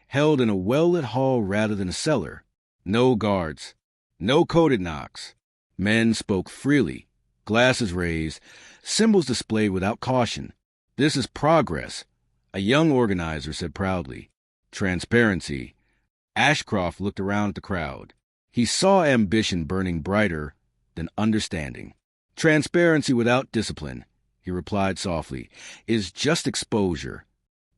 A: held in a well-lit hall rather than a cellar. No guards, no coded knocks. Men spoke freely, glasses raised, symbols displayed without caution. "This is progress," a young organizer said proudly. "Transparency." Ashcroft looked around at the crowd. He saw ambition burning brighter than understanding. "Transparency without discipline," he replied softly, "is just exposure."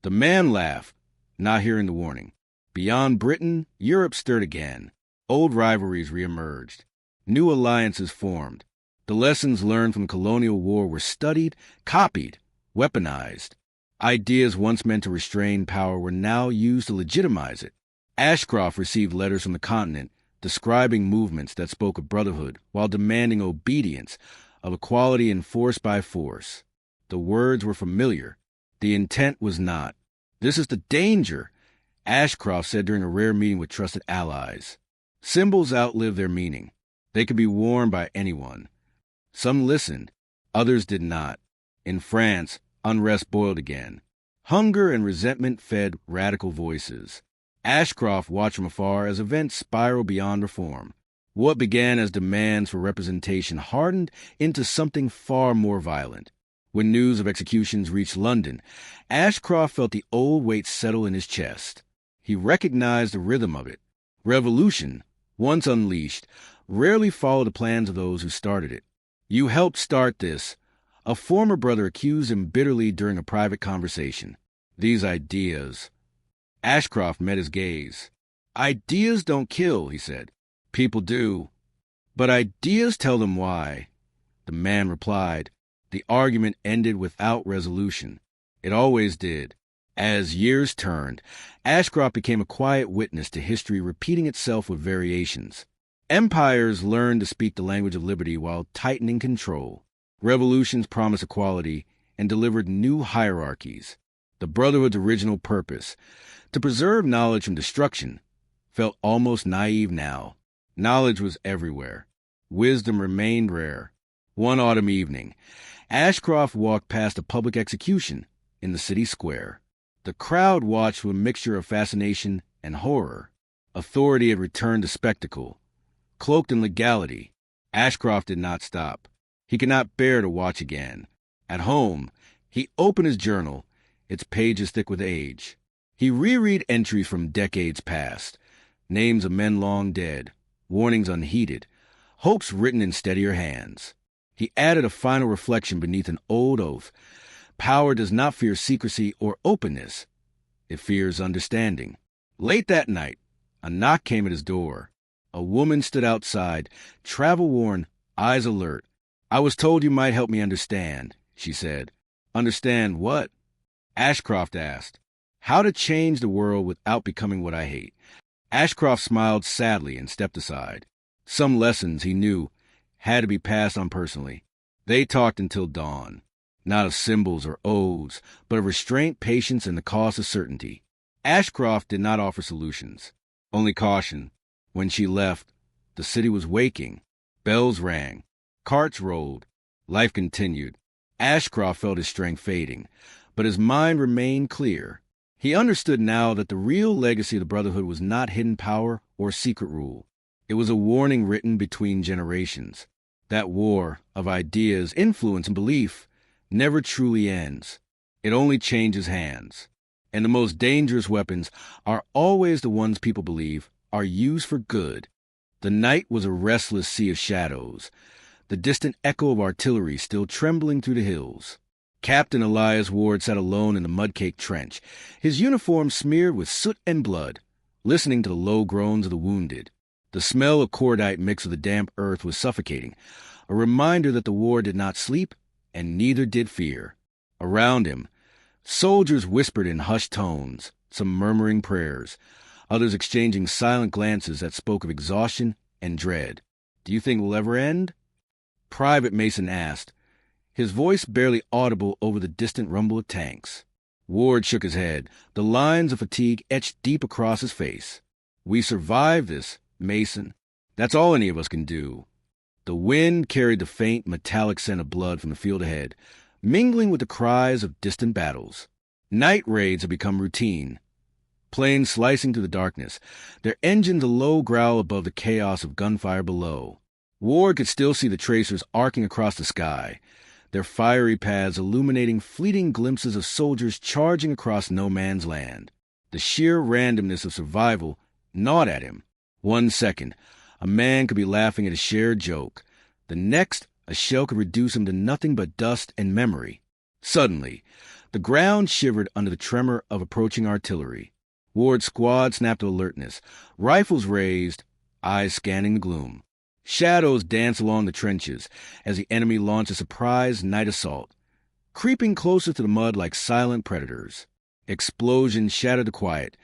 A: The man laughed, not hearing the warning. Beyond Britain, Europe stirred again. Old rivalries reemerged. New alliances formed. The lessons learned from the colonial war were studied, copied, weaponized. Ideas once meant to restrain power were now used to legitimize it. Ashcroft received letters from the continent describing movements that spoke of brotherhood while demanding obedience, of equality enforced by force. The words were familiar. The intent was not. "This is the danger," Ashcroft said during a rare meeting with trusted allies. Symbols outlive their meaning. They could be worn by anyone. Some listened, others did not. In France, unrest boiled again. Hunger and resentment fed radical voices. Ashcroft watched from afar as events spiraled beyond reform. What began as demands for representation hardened into something far more violent. When news of executions reached London, Ashcroft felt the old weight settle in his chest. He recognized the rhythm of it. Revolution, once unleashed, rarely followed the plans of those who started it. "You helped start this," a former brother accused him bitterly during a private conversation. "These ideas." Ashcroft met his gaze. "Ideas don't kill," he said. "People do. But ideas tell them why." The man replied. The argument ended without resolution. It always did. As years turned, Ashcroft became a quiet witness to history repeating itself with variations. Empires learned to speak the language of liberty while tightening control. Revolutions promised equality and delivered new hierarchies. The Brotherhood's original purpose, to preserve knowledge from destruction, felt almost naive now. Knowledge was everywhere. Wisdom remained rare. One autumn evening, Ashcroft walked past a public execution in the city square. The crowd watched with a mixture of fascination and horror. Authority had returned to spectacle. Cloaked in legality, Ashcroft did not stop. He could not bear to watch again. At home, he opened his journal, its pages thick with age. He reread entries from decades past, names of men long dead, warnings unheeded, hopes written in steadier hands. He added a final reflection beneath an old oath. Power does not fear secrecy or openness. It fears understanding. Late that night, a knock came at his door. A woman stood outside, travel-worn, eyes alert. "I was told you might help me understand," she said. "Understand what?" Ashcroft asked. "How to change the world without becoming what I hate." Ashcroft smiled sadly and stepped aside. Some lessons, he knew, had to be passed on personally. They talked until dawn, not of symbols or oaths, but of restraint, patience, and the cost of certainty. Ashcroft did not offer solutions, only caution. When she left, the city was waking. Bells rang. Carts rolled. Life continued. Ashcroft felt his strength fading, but his mind remained clear. He understood now that the real legacy of the Brotherhood was not hidden power or secret rule. It was a warning written between generations. That war of ideas, influence, and belief never truly ends. It only changes hands. And the most dangerous weapons are always the ones people believe are used for good. The night was a restless sea of shadows, the distant echo of artillery still trembling through the hills. Captain Elias Ward sat alone in the mud-caked trench, his uniform smeared with soot and blood, listening to the low groans of the wounded. The smell of cordite mixed with the damp earth was suffocating, a reminder that the war did not sleep, and neither did fear. Around him, soldiers whispered in hushed tones, some murmuring prayers, others exchanging silent glances that spoke of exhaustion and dread. "Do you think it will ever end?" Private Mason asked, his voice barely audible over the distant rumble of tanks. Ward shook his head, the lines of fatigue etched deep across his face. "We survived this, Mason," That's all any of us can do. The wind carried the faint, metallic scent of blood from the field ahead, mingling with the cries of distant battles. Night raids had become routine. Planes slicing through the darkness, their engines a low growl above the chaos of gunfire below. Ward could still see the tracers arcing across the sky, their fiery paths illuminating fleeting glimpses of soldiers charging across no man's land. The sheer randomness of survival gnawed at him. 1 second, a man could be laughing at a shared joke. The next, a shell could reduce him to nothing but dust and memory. Suddenly, the ground shivered under the tremor of approaching artillery. Ward's squad snapped to alertness, rifles raised, eyes scanning the gloom. Shadows danced along the trenches as the enemy launched a surprise night assault, creeping closer to the mud like silent predators. Explosions shattered the quiet,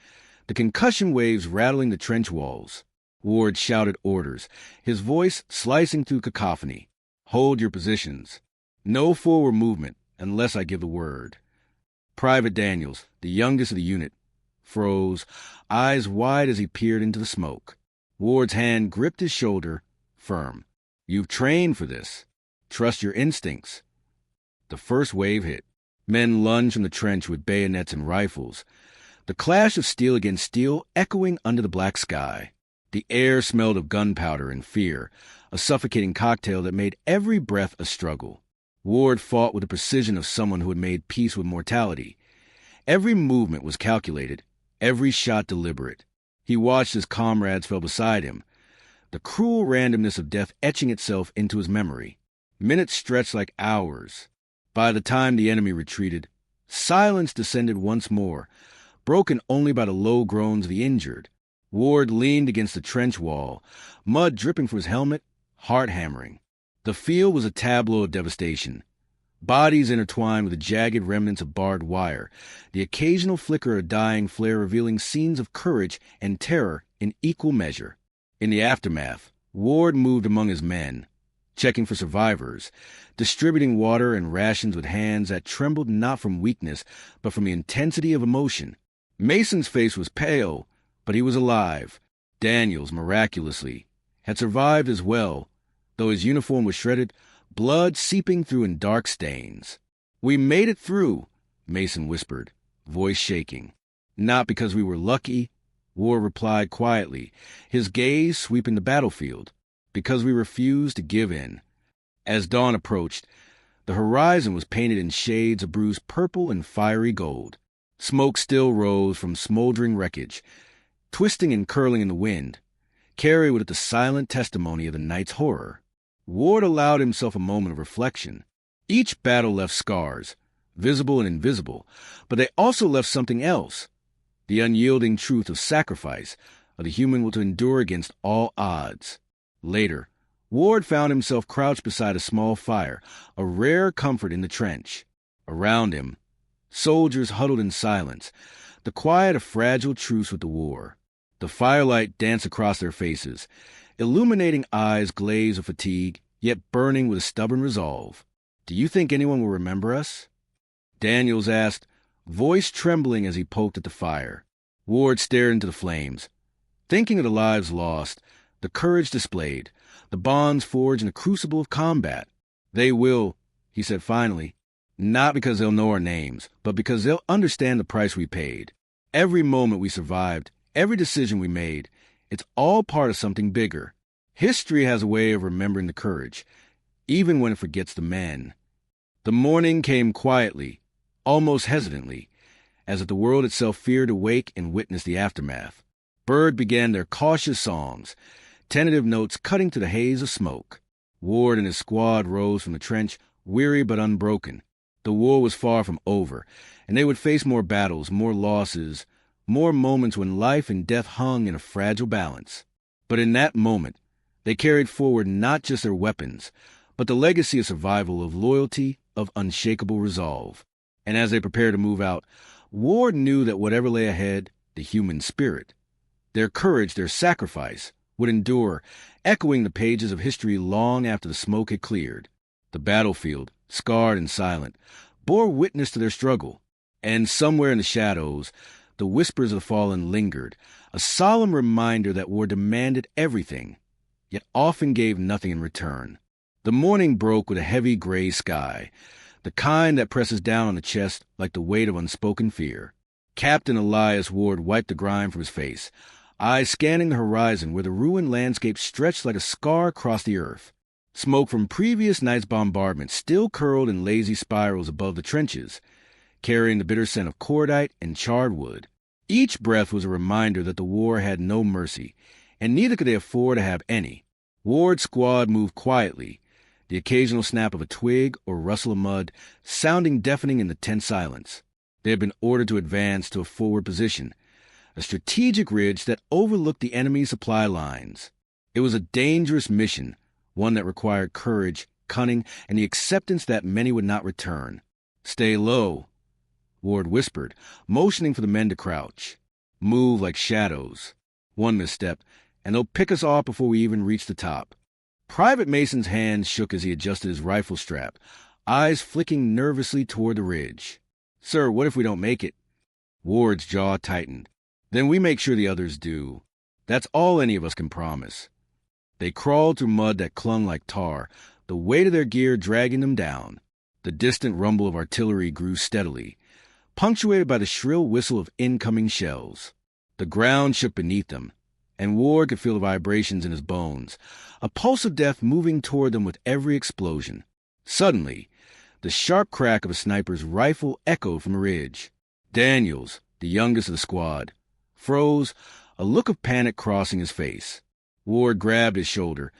A: the concussion waves rattling the trench walls. Ward shouted orders, his voice slicing through cacophony. "Hold your positions. No forward movement unless I give the word." Private Daniels, the youngest of the unit, froze, eyes wide as he peered into the smoke. Ward's hand gripped his shoulder, firm. "You've trained for this. Trust your instincts." The first wave hit. Men lunged from the trench with bayonets and rifles, the clash of steel against steel echoing under the black sky. The air smelled of gunpowder and fear, a suffocating cocktail that made every breath a struggle. Ward fought with the precision of someone who had made peace with mortality. Every movement was calculated, every shot deliberate. He watched as comrades fell beside him, the cruel randomness of death etching itself into his memory. Minutes stretched like hours. By the time the enemy retreated, silence descended once more, broken only by the low groans of the injured. Ward leaned against the trench wall, mud dripping from his helmet, heart hammering. The field was a tableau of devastation. Bodies intertwined with the jagged remnants of barbed wire, the occasional flicker of dying flare revealing scenes of courage and terror in equal measure. In the aftermath, Ward moved among his men, checking for survivors, distributing water and rations with hands that trembled not from weakness, but from the intensity of emotion. Mason's face was pale, but he was alive. Daniels, miraculously, had survived as well, though his uniform was shredded, blood seeping through in dark stains. "We made it through," Mason whispered, voice shaking. "Not because we were lucky," Ward replied quietly, his gaze sweeping the battlefield. "Because we refused to give in." As dawn approached, the horizon was painted in shades of bruised purple and fiery gold. Smoke still rose from smoldering wreckage, twisting and curling in the wind, carried with it the silent testimony of the night's horror. Ward allowed himself a moment of reflection. Each battle left scars, visible and invisible, but they also left something else, the unyielding truth of sacrifice, of the human will to endure against all odds. Later, Ward found himself crouched beside a small fire, a rare comfort in the trench. Around him, soldiers huddled in silence, the quiet of fragile truce with the war. The firelight danced across their faces, illuminating eyes glazed with fatigue, yet burning with a stubborn resolve. "Do you think anyone will remember us?" Daniels asked, voice trembling as he poked at the fire. Ward stared into the flames, thinking of the lives lost, the courage displayed, the bonds forged in the crucible of combat. "They will," he said finally, "not because they'll know our names, but because they'll understand the price we paid. Every moment we survived, every decision we made, it's all part of something bigger. History has a way of remembering the courage, even when it forgets the men." The morning came quietly, almost hesitantly, as if the world itself feared to wake and witness the aftermath. Birds began their cautious songs, tentative notes cutting through the haze of smoke. Ward and his squad rose from the trench, weary but unbroken. The war was far from over, and they would face more battles, more losses, more moments when life and death hung in a fragile balance. But in that moment, they carried forward not just their weapons, but the legacy of survival, of loyalty, of unshakable resolve. And as they prepared to move out, Ward knew that whatever lay ahead, the human spirit, their courage, their sacrifice, would endure, echoing the pages of history long after the smoke had cleared. The battlefield, scarred and silent, bore witness to their struggle. And somewhere in the shadows, the whispers of the fallen lingered, a solemn reminder that war demanded everything, yet often gave nothing in return. The morning broke with a heavy gray sky, the kind that presses down on the chest like the weight of unspoken fear. Captain Elias Ward wiped the grime from his face, eyes scanning the horizon where the ruined landscape stretched like a scar across the earth. Smoke from previous night's bombardment still curled in lazy spirals above the trenches, carrying the bitter scent of cordite and charred wood. Each breath was a reminder that the war had no mercy, and neither could they afford to have any. Ward's squad moved quietly, the occasional snap of a twig or rustle of mud sounding deafening in the tense silence. They had been ordered to advance to a forward position, a strategic ridge that overlooked the enemy's supply lines. It was a dangerous mission, one that required courage, cunning, and the acceptance that many would not return. "Stay low," Ward whispered, motioning for the men to crouch. "Move like shadows. One misstep, and they'll pick us off before we even reach the top." Private Mason's hands shook as he adjusted his rifle strap, eyes flicking nervously toward the ridge. "Sir, what if we don't make it?" Ward's jaw tightened. "Then we make sure the others do. That's all any of us can promise." They crawled through mud that clung like tar, the weight of their gear dragging them down. The distant rumble of artillery grew steadily, punctuated by the shrill whistle of incoming shells. The ground shook beneath them, and Ward could feel the vibrations in his bones, a pulse of death moving toward them with every explosion. Suddenly, the sharp crack of a sniper's rifle echoed from the ridge. Daniels, the youngest of the squad, froze, a look of panic crossing his face. Ward grabbed his shoulder,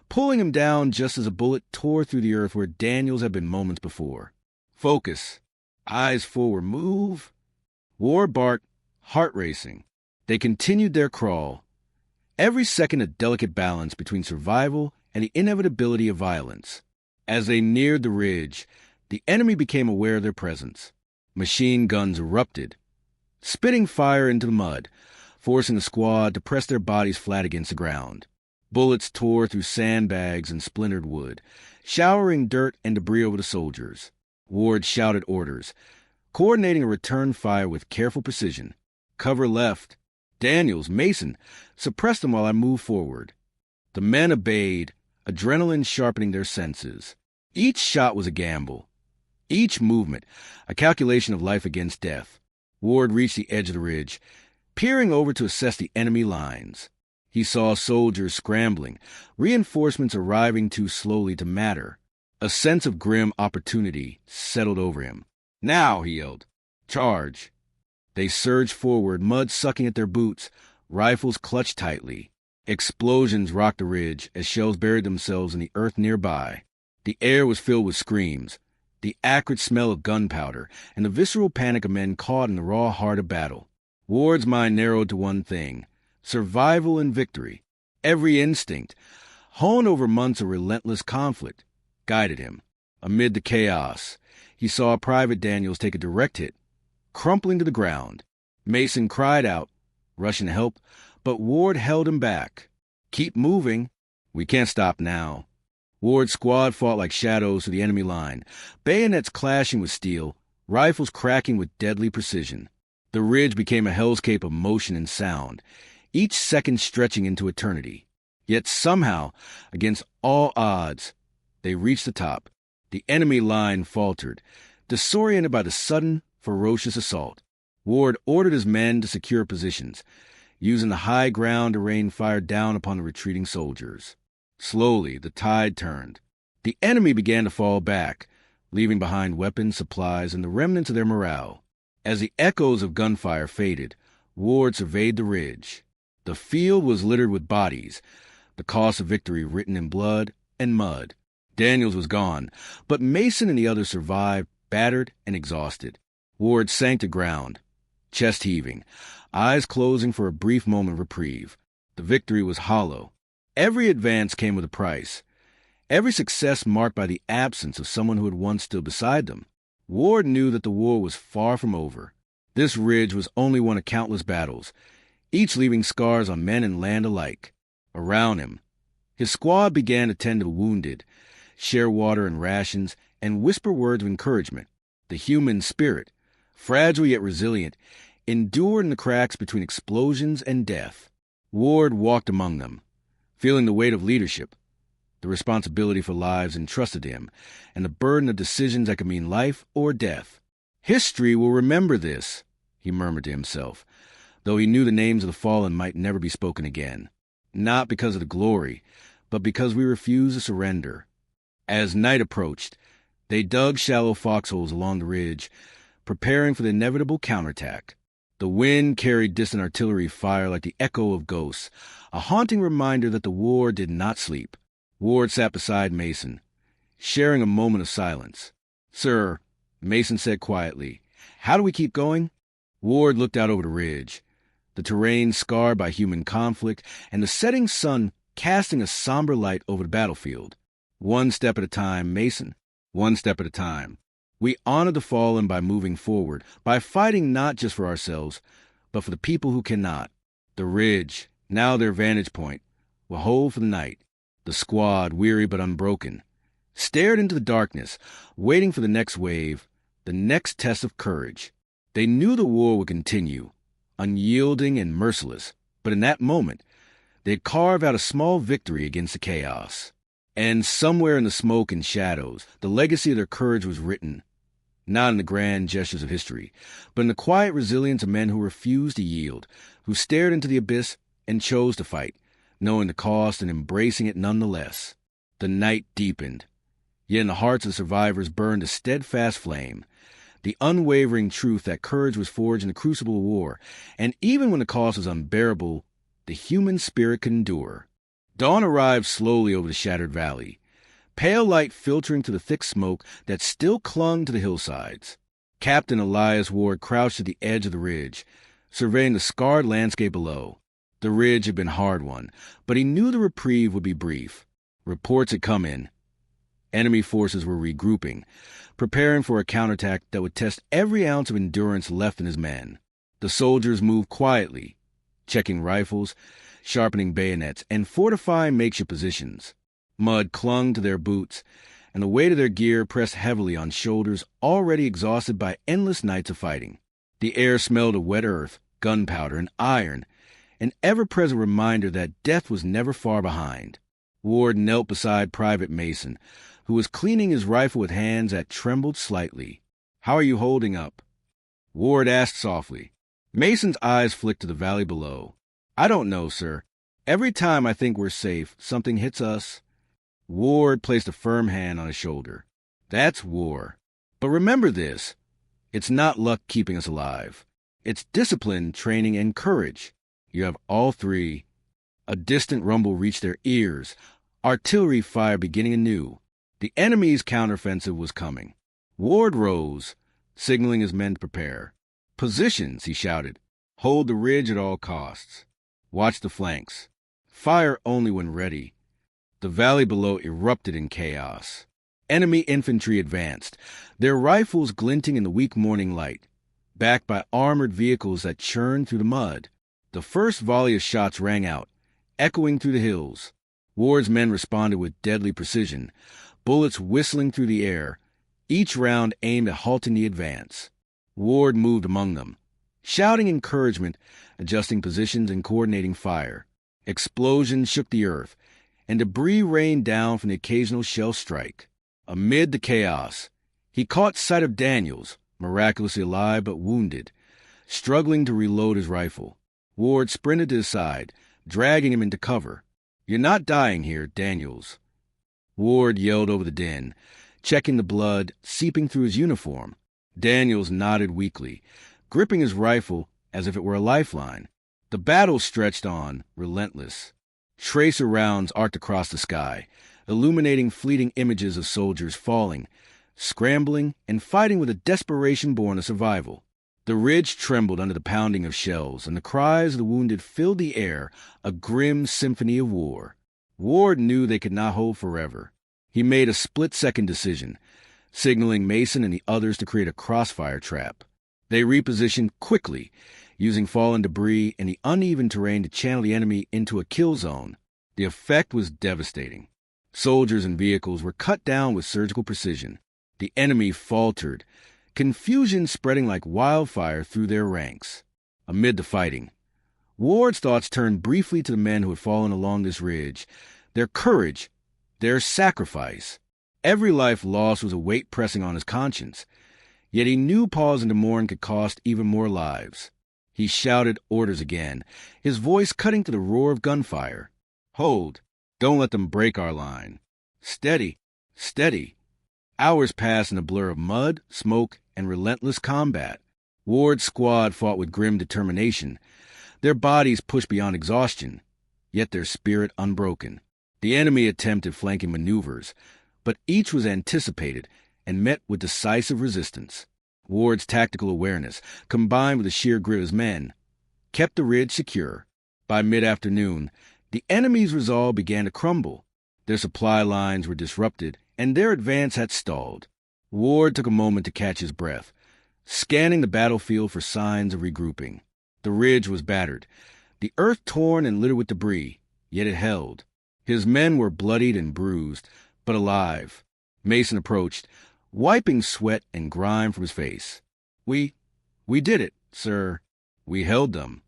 A: pulling him down just as a bullet tore through the earth where Daniels had been moments before. "Focus. Eyes forward. Move." Ward barked, heart racing. They continued their crawl, every second a delicate balance between survival and the inevitability of violence. As they neared the ridge, the enemy became aware of their presence. Machine guns erupted, spitting fire into the mud, forcing the squad to press their bodies flat against the ground. Bullets tore through sandbags and splintered wood, showering dirt and debris over the soldiers. Ward shouted orders, coordinating a return fire with careful precision. "Cover left. Daniels, Mason, suppress them while I move forward." The men obeyed, adrenaline sharpening their senses. Each shot was a gamble, each movement a calculation of life against death. Ward reached the edge of the ridge, peering over to assess the enemy lines. He saw soldiers scrambling, reinforcements arriving too slowly to matter. A sense of grim opportunity settled over him. "Now," he yelled. "Charge." They surged forward, mud sucking at their boots, rifles clutched tightly. Explosions rocked the ridge as shells buried themselves in the earth nearby. The air was filled with screams, the acrid smell of gunpowder, and the visceral panic of men caught in the raw heart of battle. Ward's mind narrowed to one thing: survival and victory. Every instinct, honed over months of relentless conflict, guided him. Amid the chaos, he saw Private Daniels take a direct hit, crumpling to the ground. Mason cried out, rushing to help, but Ward held him back. "Keep moving. We can't stop now." Ward's squad fought like shadows through the enemy line, bayonets clashing with steel, rifles cracking with deadly precision. The ridge became a hellscape of motion and sound, each second stretching into eternity. Yet somehow, against all odds, they reached the top. The enemy line faltered, disoriented by the sudden, ferocious assault. Ward ordered his men to secure positions, using the high ground to rain fire down upon the retreating soldiers. Slowly, the tide turned. The enemy began to fall back, leaving behind weapons, supplies, and the remnants of their morale. As the echoes of gunfire faded, Ward surveyed the ridge. The field was littered with bodies, the cost of victory written in blood and mud. Daniels was gone, but Mason and the others survived, battered and exhausted. Ward sank to ground, chest heaving, eyes closing for a brief moment of reprieve. The victory was hollow. Every advance came with a price, every success marked by the absence of someone who had once stood beside them. Ward knew that the war was far from over. This ridge was only one of countless battles, each leaving scars on men and land alike. Around him, his squad began to tend to the wounded, share water and rations, and whisper words of encouragement. The human spirit, fragile yet resilient, endured in the cracks between explosions and death. Ward walked among them, feeling the weight of leadership, the responsibility for lives entrusted to him, and the burden of decisions that could mean life or death. History will remember this, he murmured to himself, though he knew the names of the fallen might never be spoken again, not because of the glory, but because we refused to surrender. As night approached, they dug shallow foxholes along the ridge, preparing for the inevitable counterattack. The wind carried distant artillery fire like the echo of ghosts, a haunting reminder that the war did not sleep. Ward sat beside Mason, sharing a moment of silence. "Sir," Mason said quietly, "how do we keep going?" Ward looked out over the ridge, the terrain scarred by human conflict, and the setting sun casting a somber light over the battlefield. "One step at a time, Mason. One step at a time. We honor the fallen by moving forward, by fighting not just for ourselves, but for the people who cannot." The ridge, now their vantage point, will hold for the night. The squad, weary but unbroken, stared into the darkness, waiting for the next wave, the next test of courage. They knew the war would continue, unyielding and merciless, but in that moment, they'd carve out a small victory against the chaos. And somewhere in the smoke and shadows, the legacy of their courage was written, not in the grand gestures of history, but in the quiet resilience of men who refused to yield, who stared into the abyss and chose to fight, knowing the cost and embracing it nonetheless. The night deepened, yet in the hearts of the survivors burned a steadfast flame, the unwavering truth that courage was forged in the crucible of war, and even when the cost was unbearable, the human spirit could endure. Dawn arrived slowly over the shattered valley, pale light filtering through the thick smoke that still clung to the hillsides. Captain Elias Ward crouched at the edge of the ridge, surveying the scarred landscape below. The ridge had been hard won, but he knew the reprieve would be brief. Reports had come in. Enemy forces were regrouping, preparing for a counterattack that would test every ounce of endurance left in his men. The soldiers moved quietly, checking rifles, sharpening bayonets, and fortifying makeshift positions. Mud clung to their boots, and the weight of their gear pressed heavily on shoulders already exhausted by endless nights of fighting. The air smelled of wet earth, gunpowder, and iron, an ever-present reminder that death was never far behind. Ward knelt beside Private Mason, who was cleaning his rifle with hands that trembled slightly. "How are you holding up?" Ward asked softly. Mason's eyes flicked to the valley below. "I don't know, sir. Every time I think we're safe, something hits us." Ward placed a firm hand on his shoulder. "That's war. But remember this. It's not luck keeping us alive. It's discipline, training, and courage. You have all three." A distant rumble reached their ears, artillery fire beginning anew. The enemy's counteroffensive was coming. Ward rose, signaling his men to prepare. "Positions," he shouted. "Hold the ridge at all costs. Watch the flanks. Fire only when ready." The valley below erupted in chaos. Enemy infantry advanced, their rifles glinting in the weak morning light, backed by armored vehicles that churned through the mud. The first volley of shots rang out, echoing through the hills. Ward's men responded with deadly precision, bullets whistling through the air, each round aimed at halting the advance. Ward moved among them, shouting encouragement, adjusting positions and coordinating fire. Explosions shook the earth, and debris rained down from the occasional shell strike. Amid the chaos, he caught sight of Daniels, miraculously alive but wounded, struggling to reload his rifle. Ward sprinted to his side, dragging him into cover. "You're not dying here, Daniels." Ward yelled over the din, checking the blood seeping through his uniform. Daniels nodded weakly, gripping his rifle as if it were a lifeline. The battle stretched on, relentless. Tracer rounds arced across the sky, illuminating fleeting images of soldiers falling, scrambling, and fighting with a desperation born of survival. The ridge trembled under the pounding of shells, and the cries of the wounded filled the air, a grim symphony of war. Ward knew they could not hold forever. He made a split-second decision, signaling Mason and the others to create a crossfire trap. They repositioned quickly, using fallen debris and the uneven terrain to channel the enemy into a kill zone. The effect was devastating. Soldiers and vehicles were cut down with surgical precision. The enemy faltered, confusion spreading like wildfire through their ranks. Amid the fighting, Ward's thoughts turned briefly to the men who had fallen along this ridge, their courage, their sacrifice. Every life lost was a weight pressing on his conscience, yet he knew pausing to mourn could cost even more lives. He shouted orders again, his voice cutting to the roar of gunfire. "Hold! Don't let them break our line. Steady! Steady!" Hours passed in a blur of mud, smoke, and relentless combat. Ward's squad fought with grim determination, their bodies pushed beyond exhaustion, yet their spirit unbroken. The enemy attempted flanking maneuvers, but each was anticipated and met with decisive resistance. Ward's tactical awareness, combined with the sheer grit of his men, kept the ridge secure. By mid-afternoon, the enemy's resolve began to crumble. Their supply lines were disrupted, and their advance had stalled. Ward took a moment to catch his breath, scanning the battlefield for signs of regrouping. The ridge was battered, the earth torn and littered with debris, yet it held. His men were bloodied and bruised, but alive. Mason approached, wiping sweat and grime from his face. We did it, sir. We held them."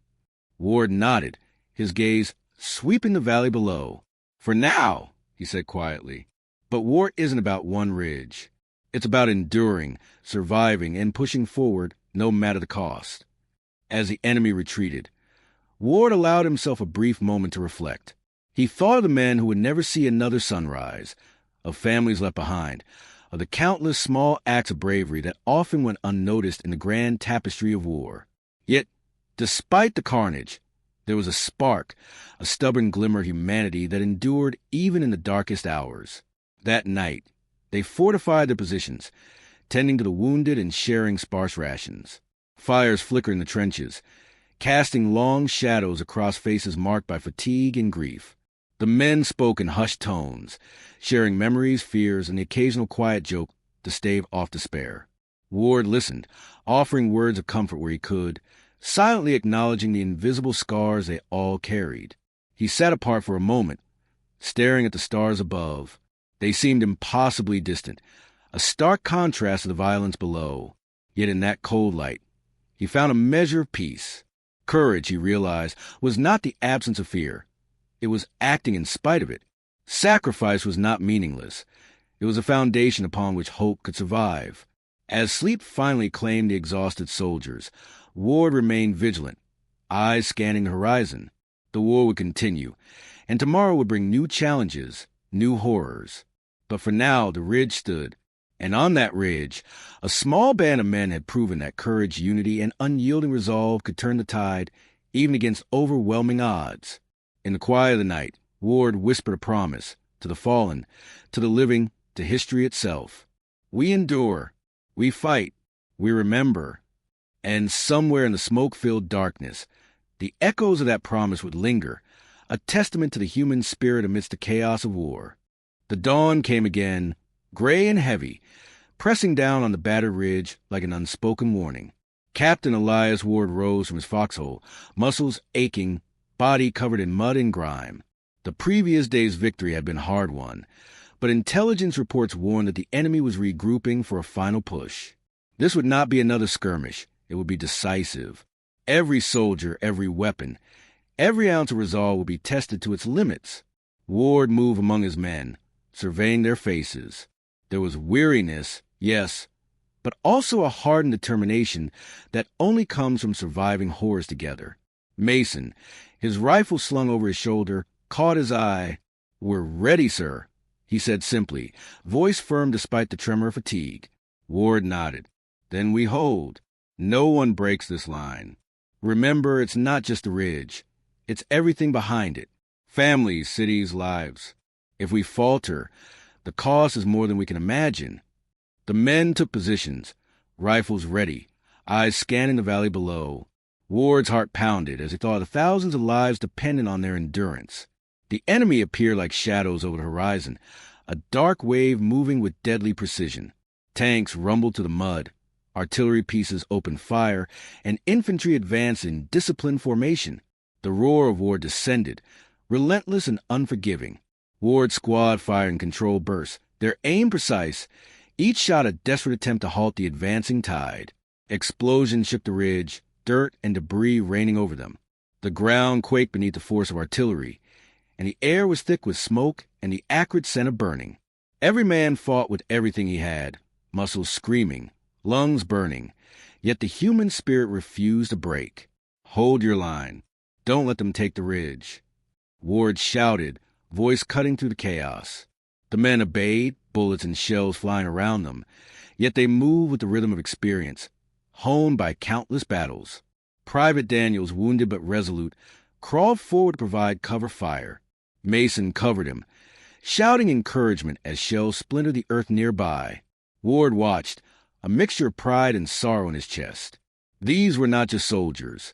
A: Ward nodded, his gaze sweeping the valley below. "For now," he said quietly. But war isn't about one ridge. It's about enduring, surviving, and pushing forward no matter the cost. As the enemy retreated, Ward allowed himself a brief moment to reflect. He thought of the men who would never see another sunrise, of families left behind, of the countless small acts of bravery that often went unnoticed in the grand tapestry of war. Yet, despite the carnage, there was a spark, a stubborn glimmer of humanity that endured even in the darkest hours. That night, they fortified their positions, tending to the wounded and sharing sparse rations. Fires flickered in the trenches, casting long shadows across faces marked by fatigue and grief. The men spoke in hushed tones, sharing memories, fears, and the occasional quiet joke to stave off despair. Ward listened, offering words of comfort where he could, silently acknowledging the invisible scars they all carried. He sat apart for a moment, staring at the stars above. They seemed impossibly distant, a stark contrast to the violence below. Yet in that cold light, he found a measure of peace. Courage, he realized, was not the absence of fear. It was acting in spite of it. Sacrifice was not meaningless. It was a foundation upon which hope could survive. As sleep finally claimed the exhausted soldiers, Ward remained vigilant, eyes scanning the horizon. The war would continue, and tomorrow would bring new challenges, new horrors. But for now, the ridge stood, and on that ridge, a small band of men had proven that courage, unity, and unyielding resolve could turn the tide, even against overwhelming odds. In the quiet of the night, Ward whispered a promise, to the fallen, to the living, to history itself. We endure, we fight, we remember. And somewhere in the smoke-filled darkness, the echoes of that promise would linger, a testament to the human spirit amidst the chaos of war. The dawn came again, gray and heavy, pressing down on the battered ridge like an unspoken warning. Captain Elias Ward rose from his foxhole, muscles aching, body covered in mud and grime. The previous day's victory had been hard won, but intelligence reports warned that the enemy was regrouping for a final push. This would not be another skirmish. It would be decisive. Every soldier, every weapon, every ounce of resolve would be tested to its limits. Ward moved among his men, surveying their faces. There was weariness, yes, but also a hardened determination that only comes from surviving horrors together. Mason, his rifle slung over his shoulder, caught his eye. "We're ready, sir," he said simply, voice firm despite the tremor of fatigue. Ward nodded. "Then we hold. No one breaks this line. Remember, it's not just the ridge. It's everything behind it. Families, cities, lives. If we falter, the cost is more than we can imagine." The men took positions, rifles ready, eyes scanning the valley below. Ward's heart pounded as he thought of thousands of lives dependent on their endurance. The enemy appeared like shadows over the horizon, a dark wave moving with deadly precision. Tanks rumbled to the mud, artillery pieces opened fire, and infantry advanced in disciplined formation. The roar of war descended, relentless and unforgiving. Ward's squad fired in controlled bursts, their aim precise, each shot a desperate attempt to halt the advancing tide. Explosions shook the ridge, dirt and debris raining over them. The ground quaked beneath the force of artillery, and the air was thick with smoke and the acrid scent of burning. Every man fought with everything he had, muscles screaming, lungs burning, yet the human spirit refused to break. "Hold your line. Don't let them take the ridge." Ward shouted, voice cutting through the chaos. The men obeyed, bullets and shells flying around them, yet they moved with the rhythm of experience, honed by countless battles. Private Daniels, wounded but resolute, crawled forward to provide cover fire. Mason covered him, shouting encouragement as shells splintered the earth nearby. Ward watched, a mixture of pride and sorrow in his chest. These were not just soldiers.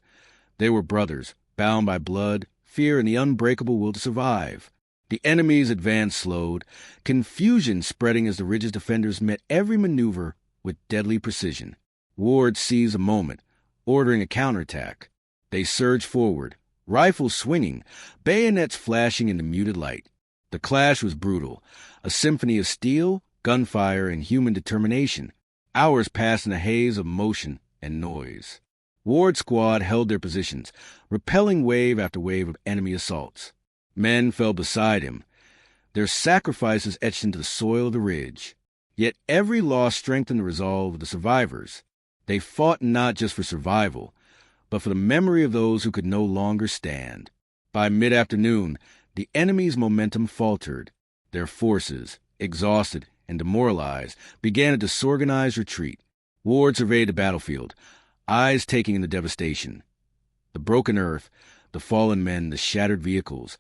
A: They were brothers, bound by blood, fear, and the unbreakable will to survive. The enemy's advance slowed, confusion spreading as the ridge's defenders met every maneuver with deadly precision. Ward seized a moment, ordering a counterattack. They surged forward, rifles swinging, bayonets flashing in the muted light. The clash was brutal, a symphony of steel, gunfire, and human determination. Hours passed in a haze of motion and noise. Ward's squad held their positions, repelling wave after wave of enemy assaults. Men fell beside him, their sacrifices etched into the soil of the ridge. Yet every loss strengthened the resolve of the survivors. They fought not just for survival, but for the memory of those who could no longer stand. By mid-afternoon, the enemy's momentum faltered. Their forces, exhausted and demoralized, began a disorganized retreat. Ward surveyed the battlefield, eyes taking in the devastation. The broken earth, the fallen men, the shattered vehicles,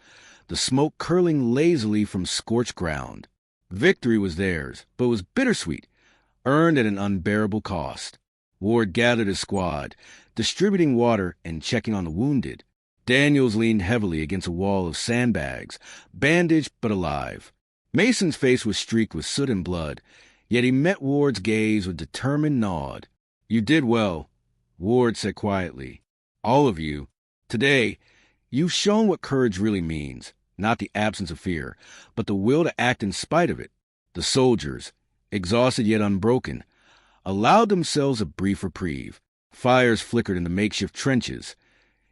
A: the smoke curling lazily from scorched ground. Victory was theirs, but was bittersweet, earned at an unbearable cost. Ward gathered his squad, distributing water and checking on the wounded. Daniels leaned heavily against a wall of sandbags, bandaged but alive. Mason's face was streaked with soot and blood, yet he met Ward's gaze with determined nod. "You did well," Ward said quietly. "All of you. Today, you've shown what courage really means, not the absence of fear, but the will to act in spite of it." The soldiers, exhausted yet unbroken, allowed themselves a brief reprieve. Fires flickered in the makeshift trenches,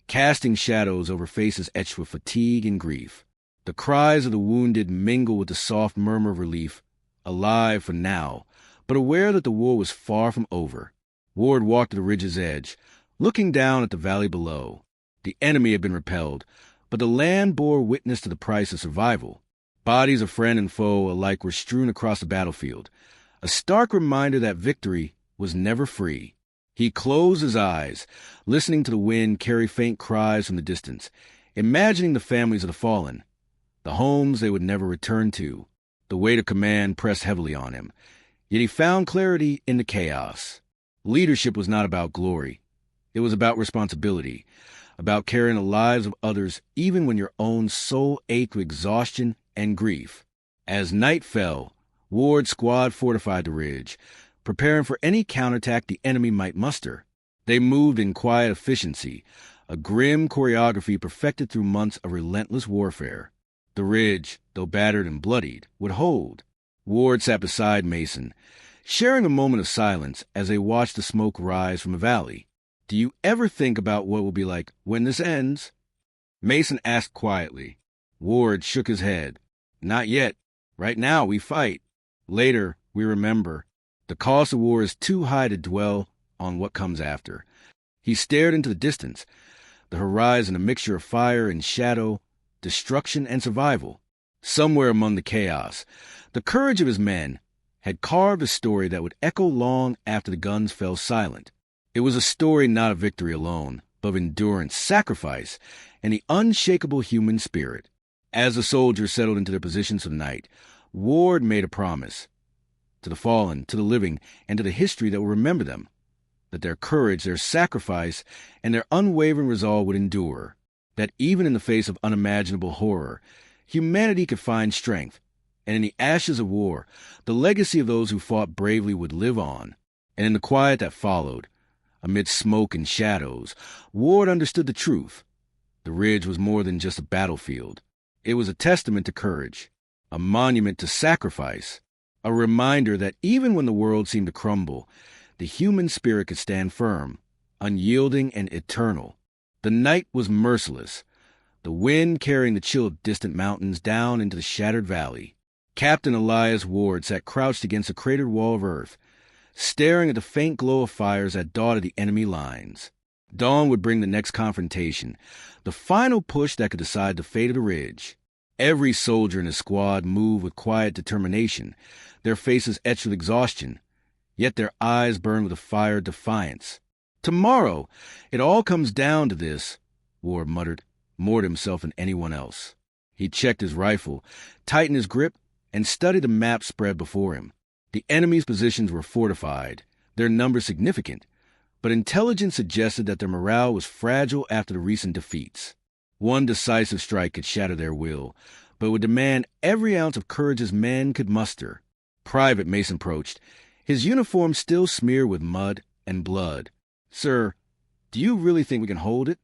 A: casting shadows over faces etched with fatigue and grief. The cries of the wounded mingled with the soft murmur of relief, alive for now, but aware that the war was far from over. Ward walked to the ridge's edge, looking down at the valley below. The enemy had been repelled, but the land bore witness to the price of survival. Bodies of friend and foe alike were strewn across the battlefield, a stark reminder that victory was never free. He closed his eyes, listening to the wind carry faint cries from the distance, imagining the families of the fallen, the homes they would never return to. The weight of command pressed heavily on him, yet he found clarity in the chaos. Leadership was not about glory. It was about responsibility, about carrying the lives of others even when your own soul ached with exhaustion and grief. As night fell, Ward's squad fortified the ridge, preparing for any counterattack the enemy might muster. They moved in quiet efficiency, a grim choreography perfected through months of relentless warfare. The ridge, though battered and bloodied, would hold. Ward sat beside Mason, sharing a moment of silence as they watched the smoke rise from the valley. "Do you ever think about what it will be like when this ends?" Mason asked quietly. Ward shook his head. "Not yet. Right now we fight. Later we remember. The cost of war is too high to dwell on what comes after." He stared into the distance, the horizon a mixture of fire and shadow, destruction and survival. Somewhere among the chaos, the courage of his men had carved a story that would echo long after the guns fell silent. It was a story not of victory alone, but of endurance, sacrifice, and the unshakable human spirit. As the soldiers settled into their positions for the night, Ward made a promise to the fallen, to the living, and to the history that will remember them, that their courage, their sacrifice, and their unwavering resolve would endure, that even in the face of unimaginable horror, humanity could find strength, and in the ashes of war, the legacy of those who fought bravely would live on. And in the quiet that followed, amid smoke and shadows, Ward understood the truth. The ridge was more than just a battlefield. It was a testament to courage, a monument to sacrifice, a reminder that even when the world seemed to crumble, the human spirit could stand firm, unyielding and eternal. The night was merciless, the wind carrying the chill of distant mountains down into the shattered valley. Captain Elias Ward sat crouched against a cratered wall of earth, staring at the faint glow of fires that dotted the enemy lines. Dawn would bring the next confrontation, the final push that could decide the fate of the ridge. Every soldier in his squad moved with quiet determination, their faces etched with exhaustion, yet their eyes burned with a fire of defiance. "Tomorrow, it all comes down to this," Ward muttered, more to himself than anyone else. He checked his rifle, tightened his grip, and studied the map spread before him. The enemy's positions were fortified, their numbers significant, but intelligence suggested that their morale was fragile after the recent defeats. One decisive strike could shatter their will, but would demand every ounce of courage his men could muster. Private Mason approached, his uniform still smeared with mud and blood. "Sir, do you really think we can hold it?"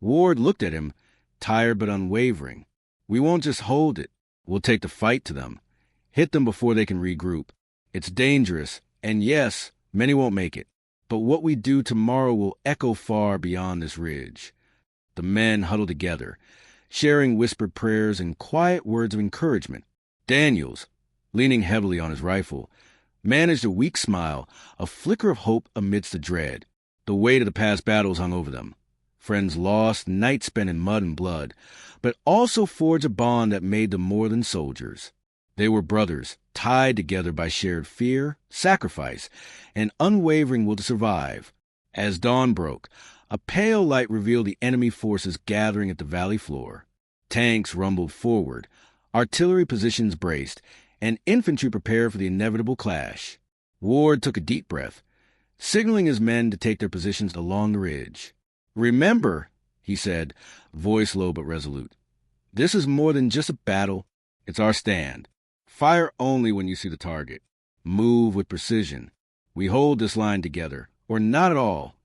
A: Ward looked at him, tired but unwavering. "We won't just hold it. We'll take the fight to them. Hit them before they can regroup. It's dangerous, and yes, many won't make it. But what we do tomorrow will echo far beyond this ridge." The men huddled together, sharing whispered prayers and quiet words of encouragement. Daniels, leaning heavily on his rifle, managed a weak smile, a flicker of hope amidst the dread. The weight of the past battles hung over them. Friends lost, nights spent in mud and blood, but also forged a bond that made them more than soldiers. They were brothers, tied together by shared fear, sacrifice, and unwavering will to survive. As dawn broke, a pale light revealed the enemy forces gathering at the valley floor. Tanks rumbled forward, artillery positions braced, and infantry prepared for the inevitable clash. Ward took a deep breath, signaling his men to take their positions along the ridge. "Remember," he said, voice low but resolute, "this is more than just a battle. It's our stand. Fire only when you see the target. Move with precision. We hold this line together, or not at all."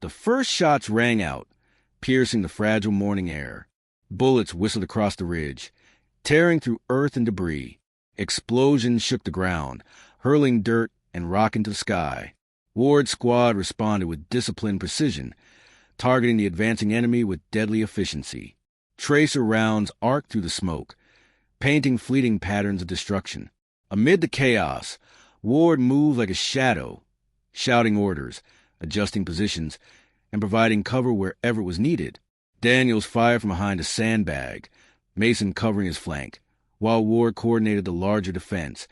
A: The first shots rang out, piercing the fragile morning air. Bullets whistled across the ridge, tearing through earth and debris. Explosions shook the ground, hurling dirt and rock into the sky. Ward's squad responded with disciplined precision, targeting the advancing enemy with deadly efficiency. Tracer rounds arced through the smoke, painting fleeting patterns of destruction. Amid the chaos, Ward moved like a shadow, shouting orders, adjusting positions, and providing cover wherever it was needed. Daniels fired from behind a sandbag, Mason covering his flank, while Ward coordinated the larger defense,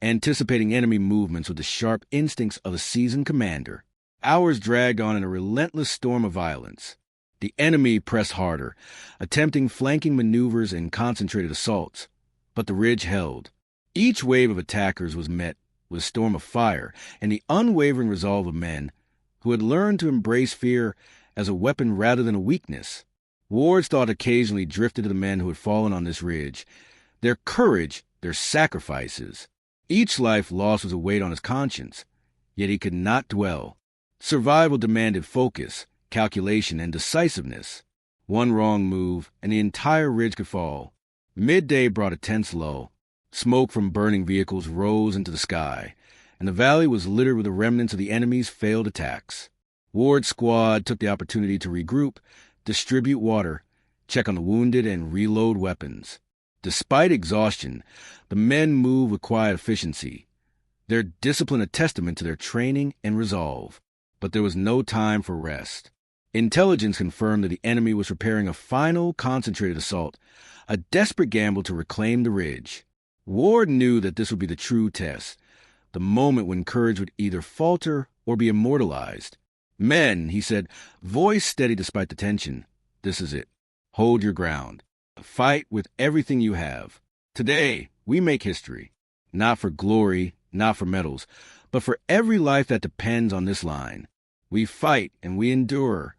A: anticipating enemy movements with the sharp instincts of a seasoned commander. Hours dragged on in a relentless storm of violence. The enemy pressed harder, attempting flanking maneuvers and concentrated assaults, but the ridge held. Each wave of attackers was met with a storm of fire and the unwavering resolve of men who had learned to embrace fear as a weapon rather than a weakness. Ward's thought occasionally drifted to the men who had fallen on this ridge, their courage, their sacrifices. Each life lost was a weight on his conscience, yet he could not dwell. Survival demanded focus, calculation, and decisiveness. One wrong move, and the entire ridge could fall. Midday brought a tense lull. Smoke from burning vehicles rose into the sky, and the valley was littered with the remnants of the enemy's failed attacks. Ward's squad took the opportunity to regroup, distribute water, check on the wounded, and reload weapons. Despite exhaustion, the men moved with quiet efficiency, their discipline a testament to their training and resolve. But there was no time for rest. Intelligence confirmed that the enemy was preparing a final concentrated assault, a desperate gamble to reclaim the ridge. Ward knew that this would be the true test, the moment when courage would either falter or be immortalized. "Men," he said, voice steady despite the tension, "this is it. Hold your ground. Fight with everything you have. Today, we make history. Not for glory, not for medals, but for every life that depends on this line. We fight and we endure."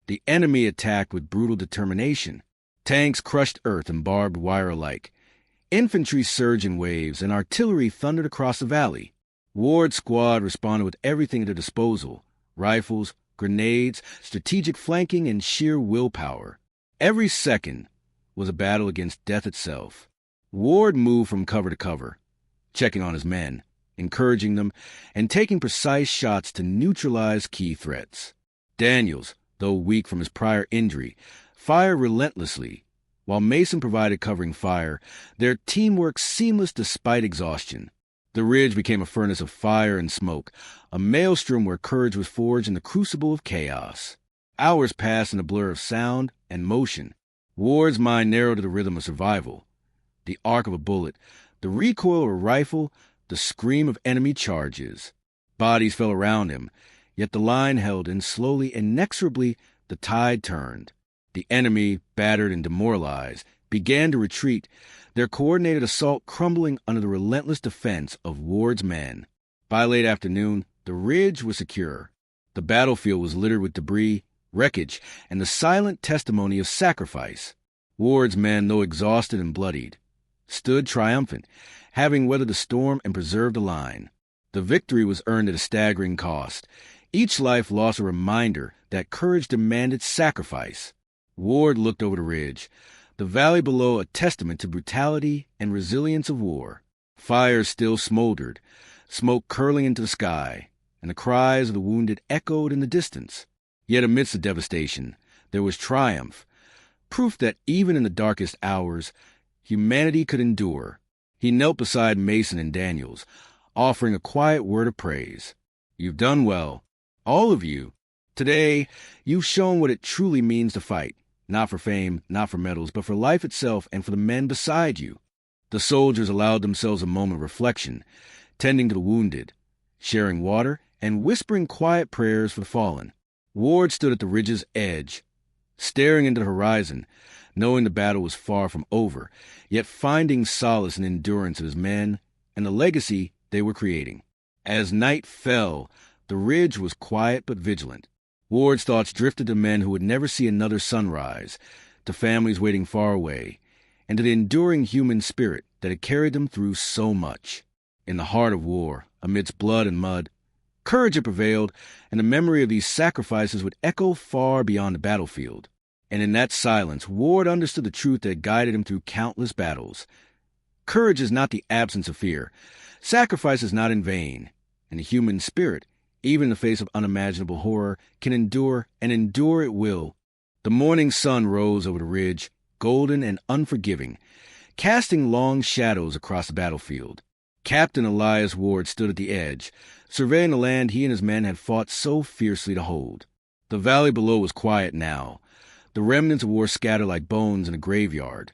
A: The enemy attacked with brutal determination. Tanks crushed earth and barbed wire alike. Infantry surged in waves, and artillery thundered across the valley. Ward's squad responded with everything at their disposal: rifles, grenades, strategic flanking, and sheer willpower. Every second was a battle against death itself. Ward moved from cover to cover, checking on his men, encouraging them, and taking precise shots to neutralize key threats. Daniels, Though weak from his prior injury, fired relentlessly. While Mason provided covering fire, their teamwork seamless despite exhaustion. The ridge became a furnace of fire and smoke, a maelstrom where courage was forged in the crucible of chaos. Hours passed in a blur of sound and motion. Ward's mind narrowed to the rhythm of survival. The arc of a bullet, the recoil of a rifle, the scream of enemy charges. Bodies fell around him, yet the line held, and slowly, inexorably, the tide turned. The enemy, battered and demoralized, began to retreat, their coordinated assault crumbling under the relentless defense of Ward's men. By late afternoon, the ridge was secure. The battlefield was littered with debris, wreckage, and the silent testimony of sacrifice. Ward's men, though exhausted and bloodied, stood triumphant, having weathered the storm and preserved the line. The victory was earned at a staggering cost. Each life lost a reminder that courage demanded sacrifice. Ward looked over the ridge, the valley below a testament to brutality and resilience of war. Fires still smoldered, smoke curling into the sky, and the cries of the wounded echoed in the distance. Yet amidst the devastation, there was triumph, proof that even in the darkest hours, humanity could endure. He knelt beside Mason and Daniels, offering a quiet word of praise. You've done well, all of you. Today, you've shown what it truly means to fight, not for fame, not for medals, but for life itself and for the men beside you. The soldiers allowed themselves a moment of reflection, tending to the wounded, sharing water, and whispering quiet prayers for the fallen. Ward stood at the ridge's edge, staring into the horizon, knowing the battle was far from over, yet finding solace in the endurance of his men and the legacy they were creating. As night fell, the ridge was quiet but vigilant. Ward's thoughts drifted to men who would never see another sunrise, to families waiting far away, and to the enduring human spirit that had carried them through so much. In the heart of war, amidst blood and mud, courage had prevailed, and the memory of these sacrifices would echo far beyond the battlefield. And in that silence, Ward understood the truth that guided him through countless battles. Courage is not the absence of fear. Sacrifice is not in vain. And the human spirit, even in the face of unimaginable horror, can endure, and endure it will. The morning sun rose over the ridge, golden and unforgiving, casting long shadows across the battlefield. Captain Elias Ward stood at the edge, surveying the land he and his men had fought so fiercely to hold. The valley below was quiet now, the remnants of war scattered like bones in a graveyard.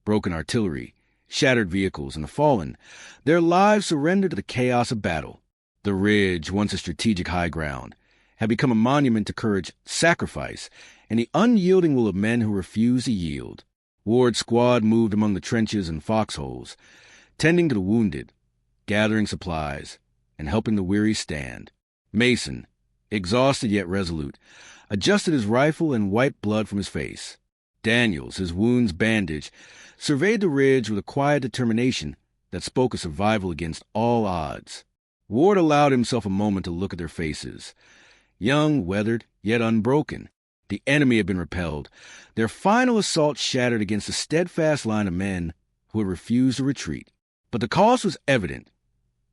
A: Broken artillery, shattered vehicles, and the fallen, their lives surrendered to the chaos of battle. The ridge, once a strategic high ground, had become a monument to courage, sacrifice, and the unyielding will of men who refused to yield. Ward's squad moved among the trenches and foxholes, tending to the wounded, gathering supplies, and helping the weary stand. Mason, exhausted yet resolute, adjusted his rifle and wiped blood from his face. Daniels, his wounds bandaged, surveyed the ridge with a quiet determination that spoke of survival against all odds. Ward allowed himself a moment to look at their faces. Young, weathered, yet unbroken. The enemy had been repelled, their final assault shattered against a steadfast line of men who had refused to retreat. But the cost was evident.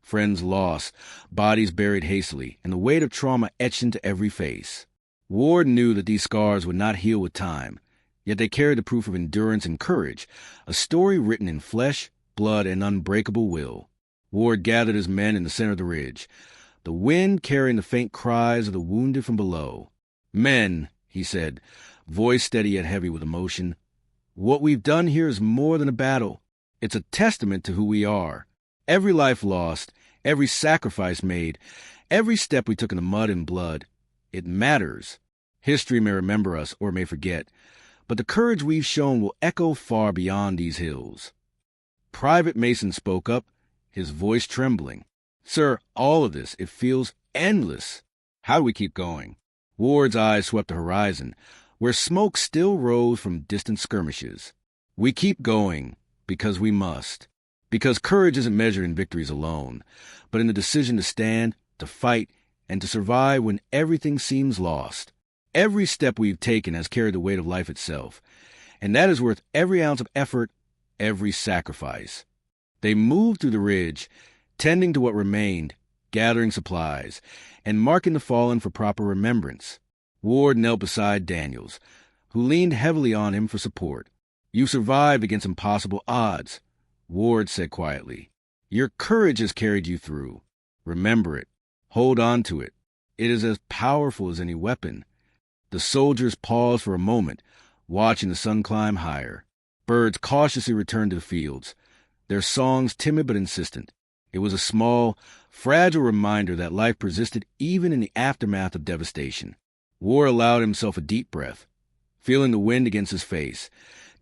A: Friends lost, bodies buried hastily, and the weight of trauma etched into every face. Ward knew that these scars would not heal with time, yet they carried the proof of endurance and courage, a story written in flesh, blood, and unbreakable will. Ward gathered his men in the center of the ridge, the wind carrying the faint cries of the wounded from below. Men, he said, voice steady yet heavy with emotion, what we've done here is more than a battle. It's a testament to who we are. Every life lost, every sacrifice made, every step we took in the mud and blood, it matters. History may remember us or may forget, but the courage we've shown will echo far beyond these hills. Private Mason spoke up, his voice trembling. Sir, all of this, it feels endless. How do we keep going? Ward's eyes swept the horizon, where smoke still rose from distant skirmishes. We keep going because we must. Because courage isn't measured in victories alone, but in the decision to stand, to fight, and to survive when everything seems lost. Every step we've taken has carried the weight of life itself, and that is worth every ounce of effort, every sacrifice. They moved through the ridge, tending to what remained, gathering supplies, and marking the fallen for proper remembrance. Ward knelt beside Daniels, who leaned heavily on him for support. "You survived against impossible odds," Ward said quietly. "Your courage has carried you through. Remember it. Hold on to it. It is as powerful as any weapon." The soldiers paused for a moment, watching the sun climb higher. Birds cautiously returned to the fields, their songs timid but insistent. It was a small, fragile reminder that life persisted even in the aftermath of devastation. Ward allowed himself a deep breath, feeling the wind against his face,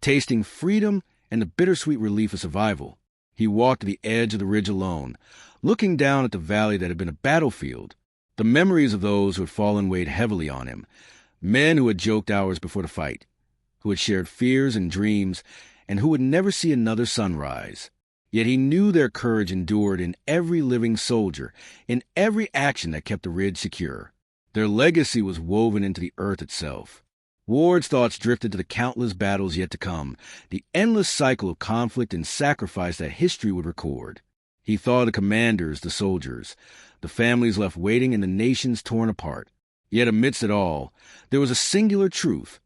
A: tasting freedom and the bittersweet relief of survival. He walked to the edge of the ridge alone, looking down at the valley that had been a battlefield. The memories of those who had fallen weighed heavily on him. Men who had joked hours before the fight, who had shared fears and dreams, and who would never see another sunrise. Yet he knew their courage endured in every living soldier, in every action that kept the ridge secure. Their legacy was woven into the earth itself. Ward's thoughts drifted to the countless battles yet to come, the endless cycle of conflict and sacrifice that history would record. He thought of the commanders, the soldiers, the families left waiting, and the nations torn apart. Yet amidst it all, there was a singular truth.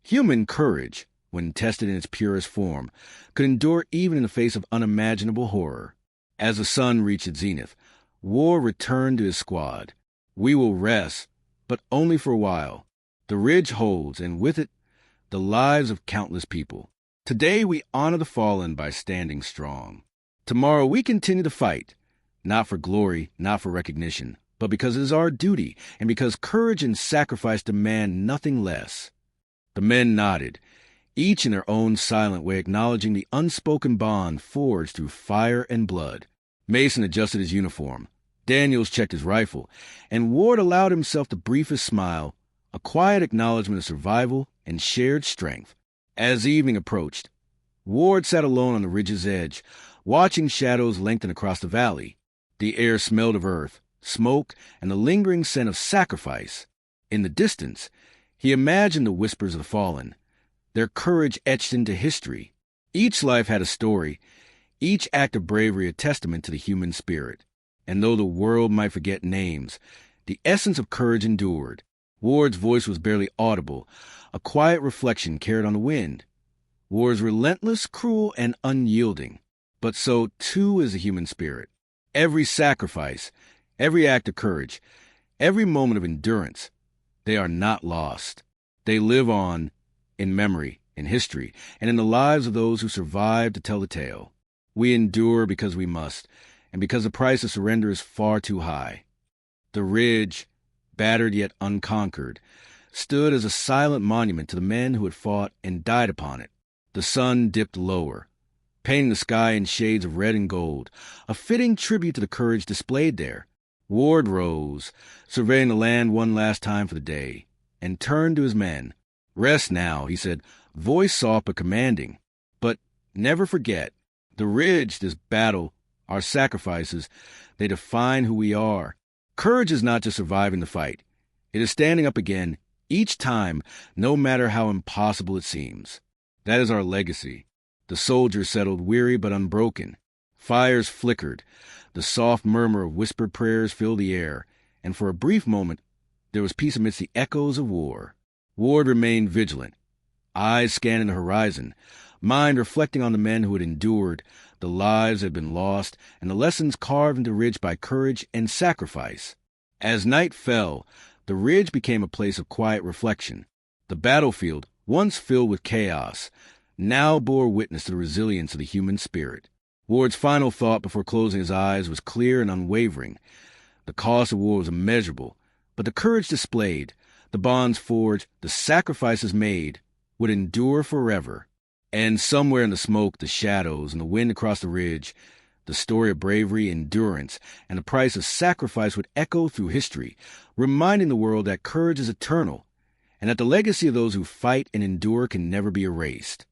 A: Human courage, when tested in its purest form, could endure even in the face of unimaginable horror. As the sun reached its zenith, Ward returned to his squad. "We will rest, but only for a while. The ridge holds, and with it, the lives of countless people. Today we honor the fallen by standing strong. Tomorrow we continue to fight, not for glory, not for recognition, but because it is our duty, and because courage and sacrifice demand nothing less." The men nodded, each in their own silent way acknowledging the unspoken bond forged through fire and blood. Mason adjusted his uniform. Daniels checked his rifle, and Ward allowed himself the briefest smile, a quiet acknowledgement of survival and shared strength. As evening approached, Ward sat alone on the ridge's edge, watching shadows lengthen across the valley. The air smelled of earth, smoke, and the lingering scent of sacrifice. In the distance, he imagined the whispers of the fallen, their courage etched into history. Each life had a story, each act of bravery a testament to the human spirit. And though the world might forget names, the essence of courage endured. Ward's voice was barely audible, a quiet reflection carried on the wind. War is relentless, cruel, and unyielding, but so too is the human spirit. Every sacrifice, every act of courage, every moment of endurance, they are not lost. They live on in memory, in history, and in the lives of those who survived to tell the tale. We endure because we must, and because the price of surrender is far too high. The ridge, battered yet unconquered, stood as a silent monument to the men who had fought and died upon it. The sun dipped lower, painting the sky in shades of red and gold, a fitting tribute to the courage displayed there. Ward rose, surveying the land one last time for the day, and turned to his men. "Rest now," he said, voice soft but commanding. "But never forget, the ridge, this battle, our sacrifices, they define who we are. Courage is not just surviving the fight. It is standing up again, each time, no matter how impossible it seems. That is our legacy." The soldiers settled weary but unbroken. Fires flickered. The soft murmur of whispered prayers filled the air, and for a brief moment there was peace amidst the echoes of war. Ward remained vigilant, eyes scanning the horizon, mind reflecting on the men who had endured, the lives that had been lost, and the lessons carved into the ridge by courage and sacrifice. As night fell, the ridge became a place of quiet reflection. The battlefield, once filled with chaos, now bore witness to the resilience of the human spirit. Ward's final thought before closing his eyes was clear and unwavering. The cost of war was immeasurable, but the courage displayed, the bonds forged, the sacrifices made, would endure forever. And somewhere in the smoke, the shadows, and the wind across the ridge, the story of bravery, endurance, and the price of sacrifice would echo through history, reminding the world that courage is eternal, and that the legacy of those who fight and endure can never be erased.